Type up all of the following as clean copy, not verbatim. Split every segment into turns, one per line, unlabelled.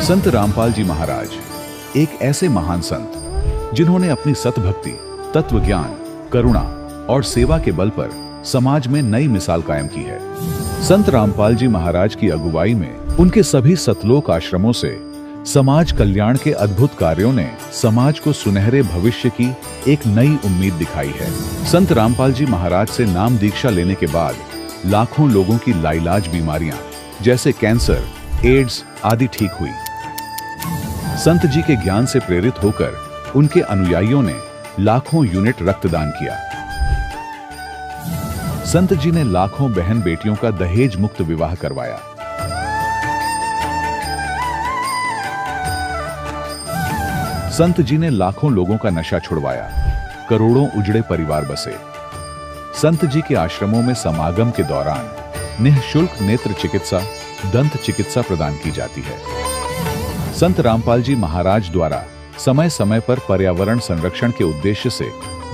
संत रामपाल जी महाराज एक ऐसे महान संत जिन्होंने अपनी सतभक्ति, तत्व ज्ञान, करुणा और सेवा के बल पर समाज में नई मिसाल कायम की है। संत रामपाल जी महाराज की अगुवाई में उनके सभी सतलोक आश्रमों से समाज कल्याण के अद्भुत कार्यों ने समाज को सुनहरे भविष्य की एक नई उम्मीद दिखाई है। संत रामपाल जी महाराज से नाम दीक्षा लेने के बाद लाखों लोगों की लाइलाज बीमारियां जैसे कैंसर, एड्स आदि ठीक हुई। संत जी के ज्ञान से प्रेरित होकर उनके अनुयायियों ने लाखों यूनिट रक्तदान किया। संत जी ने लाखों बहन बेटियों का दहेज मुक्त विवाह करवाया। संत जी ने लाखों लोगों का नशा छुड़वाया, करोड़ों उजड़े परिवार बसे। संत जी के आश्रमों में समागम के दौरान निःशुल्क नेत्र चिकित्सा, दंत चिकित्सा प्रदान की जाती है। संत रामपाल जी महाराज द्वारा समय समय पर पर्यावरण संरक्षण के उद्देश्य से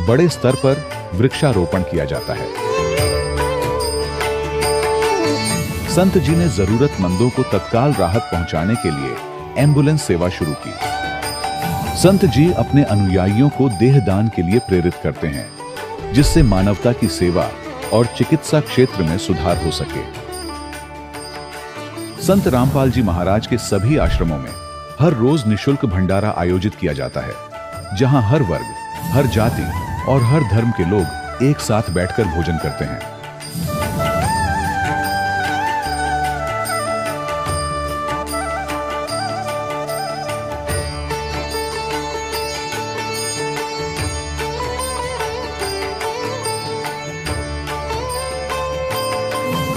बड़े स्तर पर वृक्षारोपण किया जाता है। संत जी ने जरूरतमंदों को तत्काल राहत पहुंचाने के लिए एम्बुलेंस सेवा शुरू की। संत जी अपने अनुयायियों को देहदान के लिए प्रेरित करते हैं, जिससे मानवता की सेवा और चिकित्सा क्षेत्र में सुधार हो सके। संत रामपाल जी महाराज के सभी आश्रमों में हर रोज निःशुल्क भंडारा आयोजित किया जाता है, जहां हर वर्ग, हर जाति और हर धर्म के लोग एक साथ बैठकर भोजन करते हैं।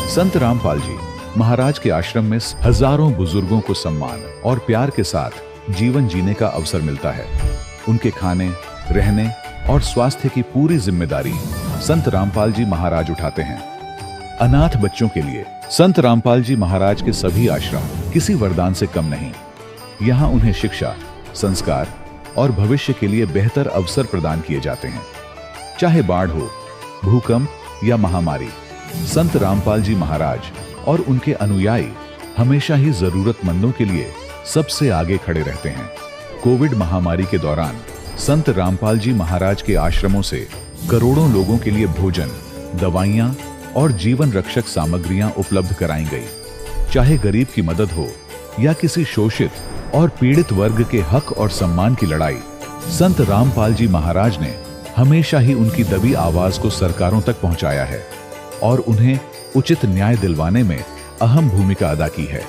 संत रामपाल जी महाराज के आश्रम में हजारों बुजुर्गों को सम्मान और प्यार के साथ जीवन जीने का अवसर मिलता है। उनके खाने, रहने और स्वास्थ्य की पूरी जिम्मेदारी संत रामपाल जी महाराज उठाते हैं। अनाथ बच्चों के लिए संत रामपाल जी महाराज के सभी आश्रम किसी वरदान से कम नहीं। यहाँ उन्हें शिक्षा, संस्कार और भविष्य के लिए बेहतर अवसर प्रदान किए जाते हैं। चाहे बाढ़ हो, भूकंप या महामारी, संत रामपाल जी महाराज और उनके अनुयायी हमेशा ही जरूरतमंदों के लिए सबसे आगे खड़े रहते हैं। कोविड महामारी के दौरान संत रामपाल जी महाराज के आश्रमों से करोड़ों लोगों के लिए भोजन, दवाइयां और जीवन रक्षक सामग्रियां उपलब्ध कराई गई। चाहे गरीब की मदद हो या किसी शोषित और पीड़ित वर्ग के हक और सम्मान की लड़ाई, संत रामपाल जी महाराज ने हमेशा ही उनकी दबी आवाज को सरकारों तक पहुंचाया है और उन्हें उचित न्याय दिलवाने में अहम भूमिका अदा की है।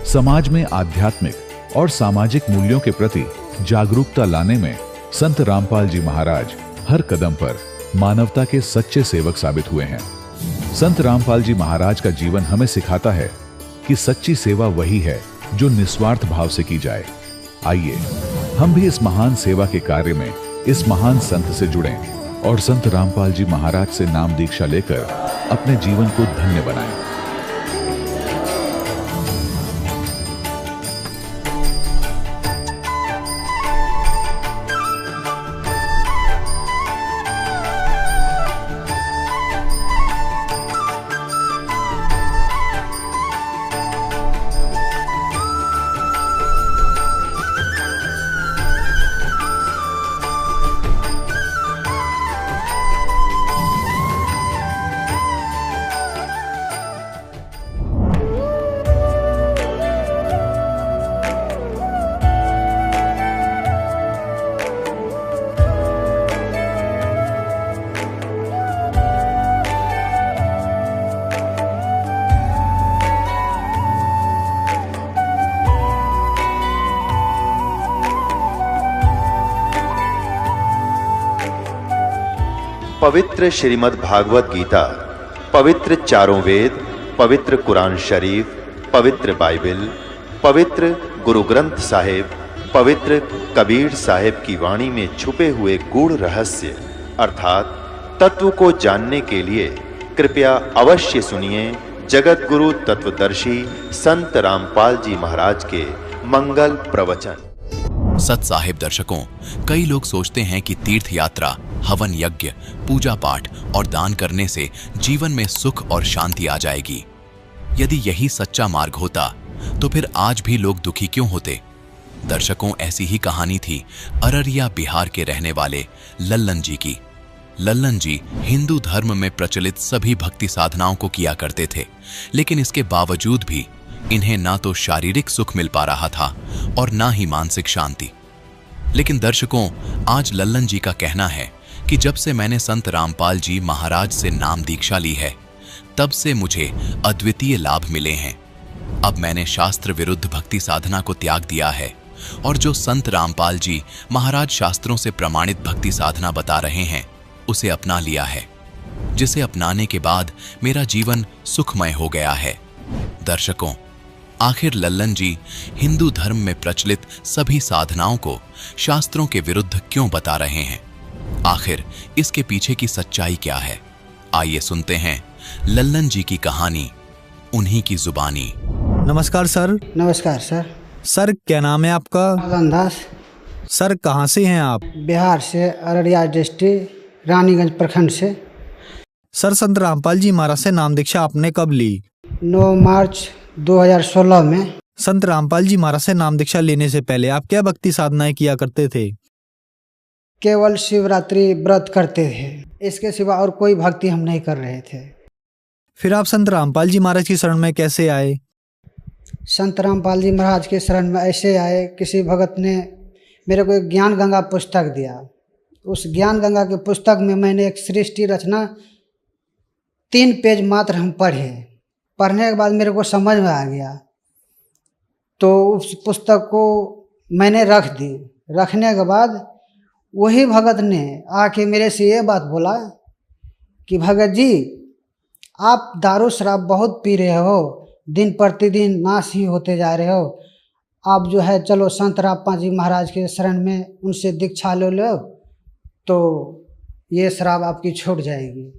समाज में आध्यात्मिक और सामाजिक मूल्यों के प्रति जागरूकता लाने में संत रामपाल जी महाराज हर कदम पर मानवता के सच्चे सेवक साबित हुए हैं। संत रामपाल जी महाराज का जीवन हमें सिखाता है कि सच्ची सेवा वही है जो निस्वार्थ भाव से की जाए। आइए हम भी इस महान सेवा के कार्य में इस महान संत से जुड़ें और संत रामपाल जी महाराज से नाम दीक्षा लेकर अपने जीवन को धन्य बनाएं।
पवित्र श्रीमद् भागवत गीता, पवित्र चारों वेद, पवित्र कुरान शरीफ, पवित्र बाइबल, पवित्र गुरु ग्रंथ साहिब, पवित्र कबीर साहिब की वाणी में छुपे हुए गूढ़ रहस्य अर्थात तत्व को जानने के लिए कृपया अवश्य सुनिए जगत गुरु तत्वदर्शी संत रामपाल जी महाराज के मंगल प्रवचन।
सत साहिब दर्शकों, कई लोग सोचते हैं कि तीर्थ यात्रा, हवन यज्ञ, पूजा पाठ और दान करने से जीवन में सुख और शांति आ जाएगी। यदि यही सच्चा मार्ग होता तो फिर आज भी लोग दुखी क्यों होते? दर्शकों, ऐसी ही कहानी थी अररिया बिहार के रहने वाले लल्लन जी की। लल्लन जी हिंदू धर्म में प्रचलित सभी भक्ति साधनाओं को किया करते थे, लेकिन इसके बावजूद भी इन्हें ना तो शारीरिक सुख मिल पा रहा था और ना ही मानसिक शांति। लेकिन दर्शकों, आज लल्लन जी का कहना है कि जब से मैंने संत रामपाल जी महाराज से नाम दीक्षा ली है, तब से मुझे अद्वितीय लाभ मिले हैं। अब मैंने शास्त्र विरुद्ध भक्ति साधना को त्याग दिया है और जो संत रामपाल जी महाराज शास्त्रों से प्रमाणित भक्ति साधना बता रहे हैं, उसे अपना लिया है, जिसे अपनाने के बाद मेरा जीवन सुखमय हो गया है। दर्शकों, आखिर लल्लन जी हिंदू धर्म में प्रचलित सभी साधनाओं को शास्त्रों के विरुद्ध क्यों बता रहे हैं? आखिर इसके पीछे की सच्चाई क्या है? आइए सुनते हैं लल्लन जी की कहानी, उन्हीं की जुबानी।
नमस्कार सर।
नमस्कार सर।
सर, क्या नाम है आपका?
दास।
सर, कहाँ से हैं आप?
बिहार से, अररिया डिस्ट्रिक्ट, रानीगंज प्रखंड से।
सर, संत रामपाल जी महाराज से नाम दीक्षा आपने कब ली?
9 मार्च 2016 में।
संत रामपाल जी महाराज से नाम दीक्षा लेने से पहले आप क्या भक्ति साधनाएं किया करते थे?
केवल शिवरात्रि व्रत करते थे, इसके सिवा और कोई भक्ति हम नहीं कर रहे थे।
फिर आप संत रामपाल जी महाराज की शरण में कैसे आए?
संत रामपाल जी महाराज के शरण में ऐसे आए, किसी भगत ने मेरे को एक ज्ञान गंगा पुस्तक दिया। उस ज्ञान गंगा के पुस्तक में मैंने एक सृष्टि रचना 3 पेज मात्र हम पढ़े। पढ़ने के बाद मेरे को समझ में आ गया, तो उस पुस्तक को मैंने रख दी। रखने के बाद वही भगत ने आके मेरे से ये बात बोला कि भगत जी, आप दारू शराब बहुत पी रहे हो, दिन प्रतिदिन नाश ही होते जा रहे हो। आप जो है चलो संत रामपाल जी महाराज के शरण में, उनसे दीक्षा ले लो तो ये शराब आपकी छूट जाएगी।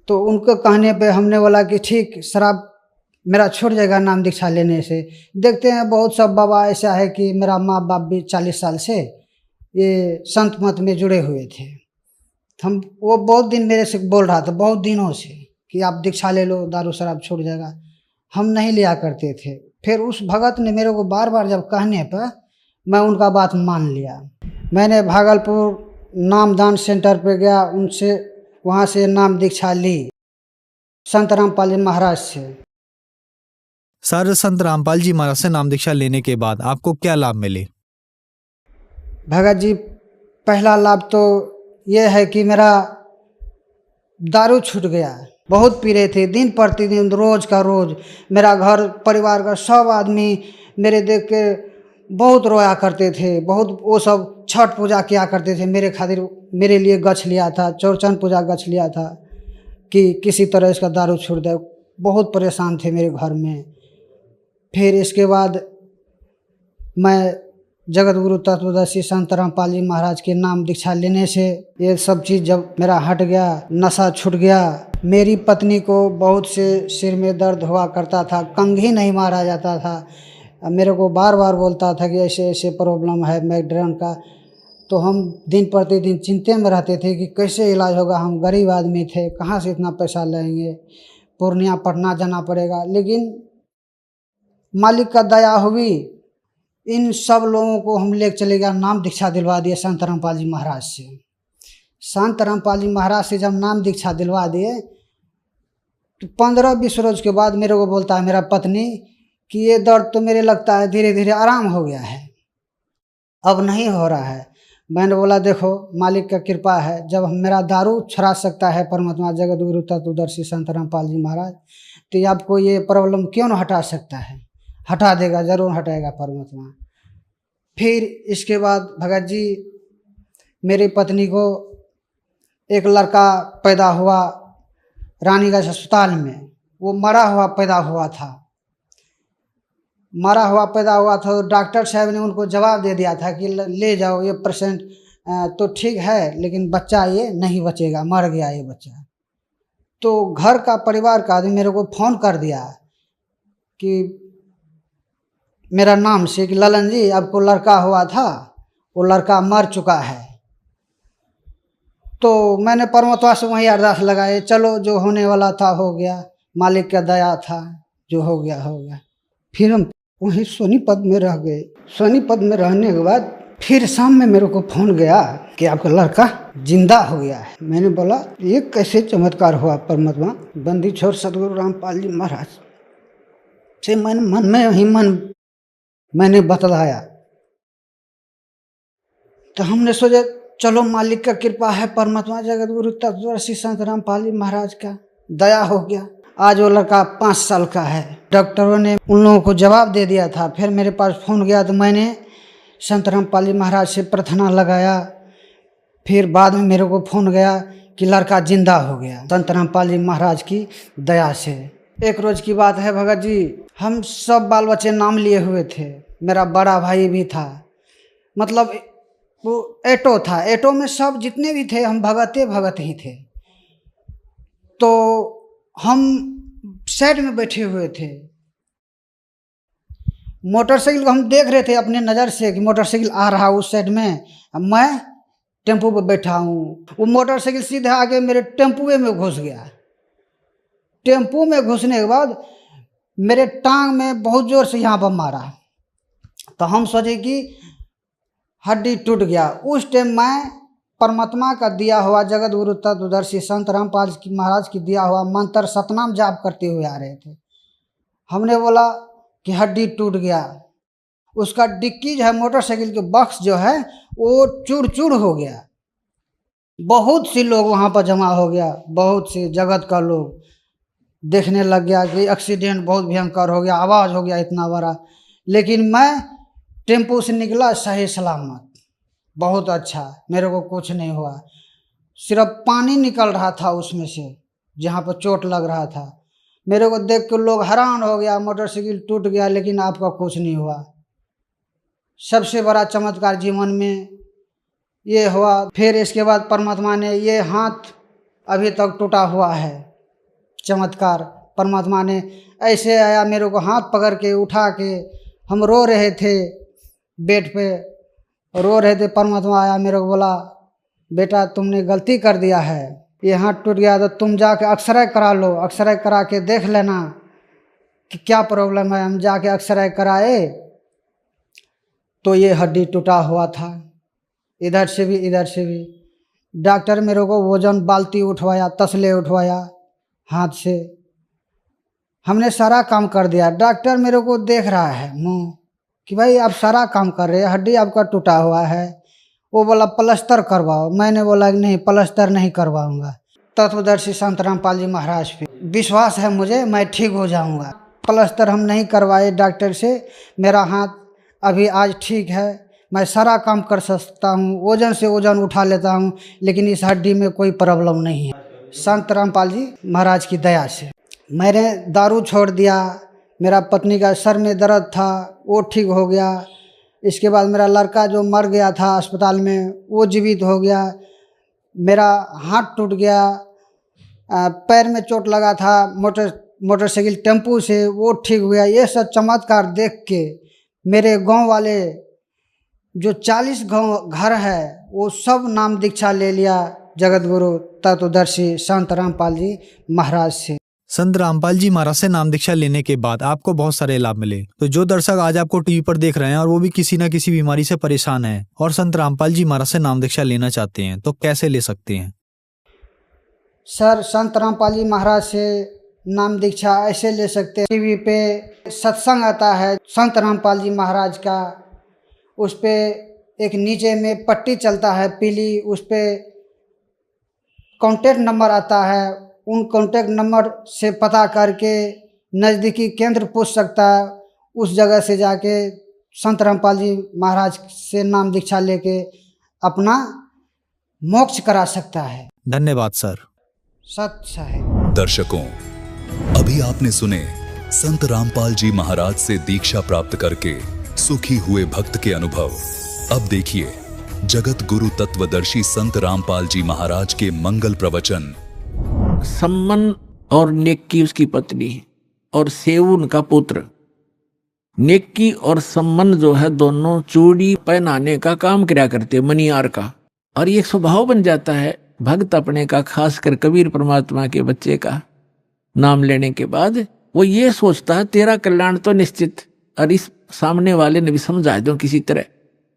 तो उनको कहने पे हमने बोला कि ठीक, शराब मेरा छूट जाएगा नाम दीक्षा लेने से। देखते हैं बहुत सब बाबा ऐसा है कि मेरा माँ बाप भी 40 साल से ये संत मत में जुड़े हुए थे। हम वो बहुत दिन मेरे से बोल रहा था, बहुत दिनों से, कि आप दीक्षा ले लो, दारू शराब छूट जाएगा। हम नहीं लिया करते थे। फिर उस भगत ने मेरे को बार बार जब कहने पर मैं उनका बात मान लिया। मैंने भागलपुर नामदान सेंटर पे गया, उनसे वहाँ से नाम दीक्षा ली संत रामपाल जी महाराज से।
सर, संत रामपाल जी महाराज से नाम दीक्षा लेने के बाद आपको क्या लाभ मिले?
भगत जी, पहला लाभ तो ये है कि मेरा दारू छूट गया। बहुत पी रहे थे, दिन प्रतिदिन, रोज का रोज। मेरा घर परिवार का सब आदमी मेरे देख के बहुत रोया करते थे। बहुत वो सब छठ पूजा किया करते थे मेरे खातिर। मेरे लिए गछ लिया था, चौरचन पूजा गछ लिया था कि किसी तरह इसका दारू छूट जाए। बहुत परेशान थे मेरे घर में। फिर इसके बाद मैं जगत गुरु तत्वदर्शी संत रामपाल जी महाराज के नाम दीक्षा लेने से ये सब चीज़ जब मेरा हट गया, नशा छूट गया। मेरी पत्नी को बहुत से सिर में दर्द हुआ करता था, कंघी नहीं मारा जाता था। मेरे को बार बार बोलता था कि ऐसे ऐसे प्रॉब्लम है माइग्रेन का। तो हम दिन प्रतिदिन चिंते में रहते थे कि कैसे इलाज होगा। हम गरीब आदमी थे, कहाँ से इतना पैसा लाएंगे, पूर्णिया पटना जाना पड़ेगा। लेकिन मालिक का दया हुई, इन सब लोगों को हम ले चले गया, नाम दीक्षा दिलवा दिए संत रामपाल जी महाराज से। संत रामपाल जी महाराज से जब नाम दीक्षा दिलवा दिए तो 15-20 रोज के बाद मेरे को बोलता है मेरा पत्नी कि ये दर्द तो मेरे लगता है धीरे धीरे आराम हो गया है, अब नहीं हो रहा है। मैंने बोला देखो, मालिक का कृपा है, जब मेरा दारू छुड़ा सकता है परमात्मा जगत गुरु तत्वदर्शी संत रामपाल जी महाराज, तो आपको ये प्रॉब्लम क्यों न हटा सकता है? हटा देगा, जरूर हटाएगा परमात्मा। फिर इसके बाद भगत जी, मेरी पत्नी को एक लड़का पैदा हुआ रानीगंज अस्पताल में। वो मरा हुआ पैदा हुआ था। मरा हुआ पैदा हुआ था तो डॉक्टर साहब ने उनको जवाब दे दिया था कि ले जाओ, ये पेशेंट तो ठीक है लेकिन बच्चा ये नहीं बचेगा, मर गया ये बच्चा। तो घर का परिवार का आदमी मेरे को फ़ोन कर दिया कि मेरा नाम से कि ललन जी, आपको लड़का हुआ था, वो लड़का मर चुका है। तो मैंने परमात्मा से वही अरदास लगाए, चलो जो होने वाला था हो गया, मालिक का दया था। जो हो गया हो गया। फिर हम वहीं सोनीपत में रह गए। सोनीपत में रहने के बाद फिर शाम में मेरे को फोन गया कि आपका लड़का जिंदा हो गया है। मैंने बोला ये कैसे चमत्कार हुआ परमात्मा। बंदी छोड़ सतगुरु रामपाल जी महाराज से मैंने बतलाया। तो हमने सोचा चलो मालिक का कृपा है, परमात्मा जगत गुरु तत्वदर्शी संत रामपाल जी महाराज का दया हो गया। आज वो लड़का 5 साल का है। डॉक्टरों ने उन लोगों को जवाब दे दिया था। फिर मेरे पास फोन गया तो मैंने संत रामपाल जी महाराज से प्रार्थना लगाया। फिर बाद में मेरे को फोन गया कि लड़का जिंदा हो गया संत रामपाल जी महाराज की दया से। एक रोज की बात है भगत जी, हम सब बाल बच्चे नाम लिए हुए थे। मेरा बड़ा भाई भी था, मतलब वो एटो था। एटो में सब जितने भी थे हम भगत ही थे। तो हम साइड में बैठे हुए थे। मोटरसाइकिल को हम देख रहे थे अपने नज़र से कि मोटरसाइकिल आ रहा उस साइड में, मैं टेम्पो पे बैठा हूँ। वो मोटरसाइकिल सीधे आगे मेरे टेम्पुए में घुस गया। टेम्पू में घुसने के बाद मेरे टांग में बहुत जोर से यहाँ पर मारा। तो हम सोचे कि हड्डी टूट गया। उस टाइम मैं परमात्मा का दिया हुआ जगत गुरु तत्वदर्शी संत रामपाल जी महाराज की दिया हुआ मंत्र सतनाम जाप करते हुए आ रहे थे। हमने बोला कि हड्डी टूट गया। उसका डिक्की जो है मोटरसाइकिल के बक्स जो है वो चूर चूर हो गया। बहुत सी लोग वहाँ पर जमा हो गया, बहुत से जगत का लोग देखने लग गया कि एक्सीडेंट बहुत भयंकर हो गया, आवाज़ हो गया इतना बड़ा। लेकिन मैं टेम्पो से निकला सही सलामत, बहुत अच्छा, मेरे को कुछ नहीं हुआ। सिर्फ पानी निकल रहा था उसमें से जहाँ पर चोट लग रहा था। मेरे को देख के लोग हैरान हो गया, मोटरसाइकिल टूट गया लेकिन आपका कुछ नहीं हुआ। सबसे बड़ा चमत्कार जीवन में ये हुआ। फिर इसके बाद परमात्मा ने ये हाथ अभी तक टूटा हुआ है। चमत्कार परमात्मा ने ऐसे आया, मेरे को हाथ पकड़ के उठा के, हम रो रहे थे बेड पे, रो रहे थे। परमात्मा आया, मेरे को बोला बेटा तुमने गलती कर दिया है, ये हाथ टूट गया तो तुम जाके एक्सरे करा लो, एक्सरे करा के देख लेना कि क्या प्रॉब्लम है। हम जाके एक्सरे कराए तो ये हड्डी टूटा हुआ था, इधर से भी इधर से भी। डॉक्टर मेरे को वजन बाल्टी उठवाया, तसले उठवाया हाथ से। हमने सारा काम कर दिया। डॉक्टर मेरे को देख रहा है मुँह कि भाई आप सारा काम कर रहे हैं, हड्डी आपका टूटा हुआ है। वो बोला प्लास्टर करवाओ। मैंने बोला कि नहीं प्लास्टर नहीं करवाऊंगा। तत्वदर्शी संत रामपाल जी महाराज पे विश्वास है मुझे, मैं ठीक हो जाऊंगा। प्लास्टर हम नहीं करवाए डॉक्टर से। मेरा हाथ अभी आज ठीक है, मैं सारा काम कर सकता हूँ, वजन से वजन उठा लेता हूँ, लेकिन इस हड्डी में कोई प्रॉब्लम नहीं है संत रामपाल जी महाराज की दया से। मैंने दारू छोड़ दिया। मेरा पत्नी का सर में दर्द था वो ठीक हो गया। इसके बाद मेरा लड़का जो मर गया था अस्पताल में वो जीवित हो गया। मेरा हाथ टूट गया, पैर में चोट लगा था मोटरसाइकिल टेम्पू से, वो ठीक हो गया। ये सब चमत्कार देख के मेरे गांव वाले जो 40 गांव घर है वो सब नाम दीक्षा ले लिया जगत गुरु तत्वदर्शी संत रामपाल जी महाराज से।
संत रामपाल जी महाराज से नाम दीक्षा लेने के बाद आपको बहुत सारे लाभ मिले। तो जो दर्शक आज आपको टीवी पर देख रहे हैं और वो भी किसी न किसी बीमारी से परेशान हैं और संत रामपाल जी महाराज से नाम दीक्षा लेना चाहते हैं तो कैसे ले सकते हैं?
सर संत रामपाल जी महाराज से नाम दीक्षा ऐसे ले सकते हैं, टीवी पे सत्संग आता है संत रामपाल जी महाराज का, उस पे एक नीचे में पट्टी चलता है पीली, उस पे कॉन्टेक्ट नंबर आता है। उन कॉन्टेक्ट नंबर से पता करके नज़दीकी केंद्र पूछ सकता है। उस जगह से जाके संत रामपाल जी महाराज से नाम दीक्षा लेके अपना मोक्ष करा सकता है।
धन्यवाद सर।
सत्य है।
दर्शकों, अभी आपने सुने संत रामपाल जी महाराज से दीक्षा प्राप्त करके सुखी हुए भक्त के अनुभव। अब देखिए जगत गुरु तत्वदर्शी संत रामपाल जी महाराज के मंगल प्रवचन।
सम्मन और नेक्की उसकी पत्नी और सेऊ उनका पुत्र। नेक्की और सम्मन जो है दोनों चूड़ी पहनाने का काम किया करते, मनियार का। और ये स्वभाव बन जाता है भक्त अपने का, खासकर कबीर परमात्मा के बच्चे का नाम लेने के बाद वो ये सोचता है तेरा कल्याण तो निश्चित, और इस सामने वाले ने भी समझा दो किसी तरह।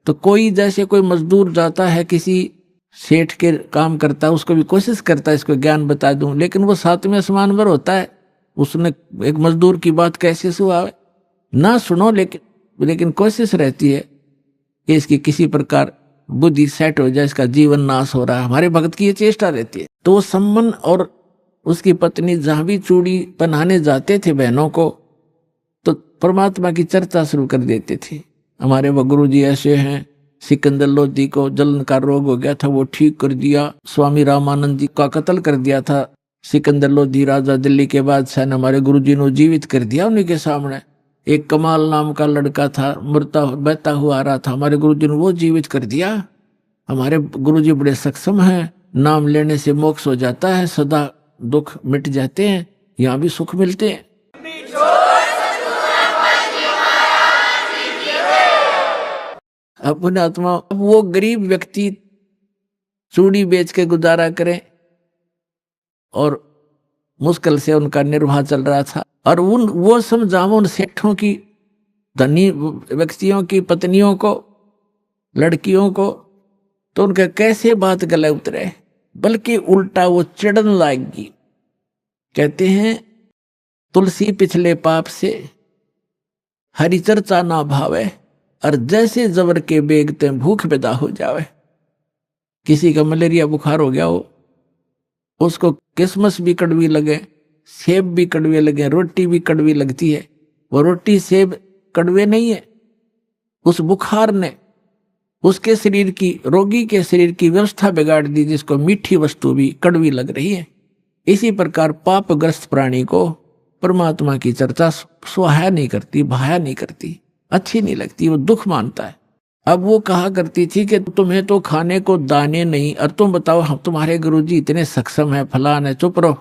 तो कोई जैसे कोई मजदूर जाता है किसी सेठ के काम करता है, उसको भी कोशिश करता है इसको ज्ञान बता दूं, लेकिन वो सातवें आसमान पर होता है। उसने एक मजदूर की बात कैसे सुना ना सुनो, लेकिन कोशिश रहती है कि इसकी किसी प्रकार बुद्धि सेट हो जाए, इसका जीवन नाश हो रहा है। हमारे भक्त की ये चेष्टा रहती है। तो वो सम्मन और उसकी पत्नी जहां भी चूड़ी पहनाने जाते थे बहनों को, तो परमात्मा की चर्चा शुरू कर देते थे। हमारे वो गुरु जी ऐसे हैं, सिकंदर लोधी को जलन का रोग हो गया था, वो ठीक कर दिया। स्वामी रामानंद जी का कत्ल कर दिया था सिकंदर लोधी, राजा दिल्ली के बादशाह ने, हमारे गुरु जी ने जीवित कर दिया उन्हीं के सामने। एक कमाल नाम का लड़का था, बहता हुआ आ रहा था, हमारे गुरु जी ने वो जीवित कर दिया। हमारे गुरु जी बड़े सक्षम हैं, नाम लेने से मोक्ष हो जाता है, सदा दुख मिट जाते हैं, यहाँ भी सुख मिलते हैं। अपने आत्मा, वो गरीब व्यक्ति चूड़ी बेच के गुजारा करें और मुश्किल से उनका निर्वाह चल रहा था, और वो समझाओ उन सेठों की, धनी व्यक्तियों की पत्नियों को, लड़कियों को, तो उनका कैसे बात गले उतरे, बल्कि उल्टा वो चिढ़न लाएगी। कहते हैं तुलसी पिछले पाप से हरि चर्चा ना भावे, और जैसे जबर के बेगते भूख पैदा हो जावे। किसी का मलेरिया बुखार हो गया हो, उसको किसमस भी कड़वी लगे, सेब भी कड़वे लगे, रोटी भी कड़वी लगती है। वो रोटी सेब कड़वे नहीं है, उस बुखार ने उसके शरीर की, रोगी के शरीर की व्यवस्था बिगाड़ दी, जिसको मीठी वस्तु भी कड़वी लग रही है। इसी प्रकार पापग्रस्त प्राणी को परमात्मा की चर्चा सुहाया नहीं करती, भाया नहीं करती, अच्छी नहीं लगती, वो दुख मानता है। अब वो कहा करती थी कि तुम्हें तो खाने को दाने नहीं, और तुम बताओ हम तुम्हारे गुरुजी इतने सक्षम है, फलान है, चुप रहो,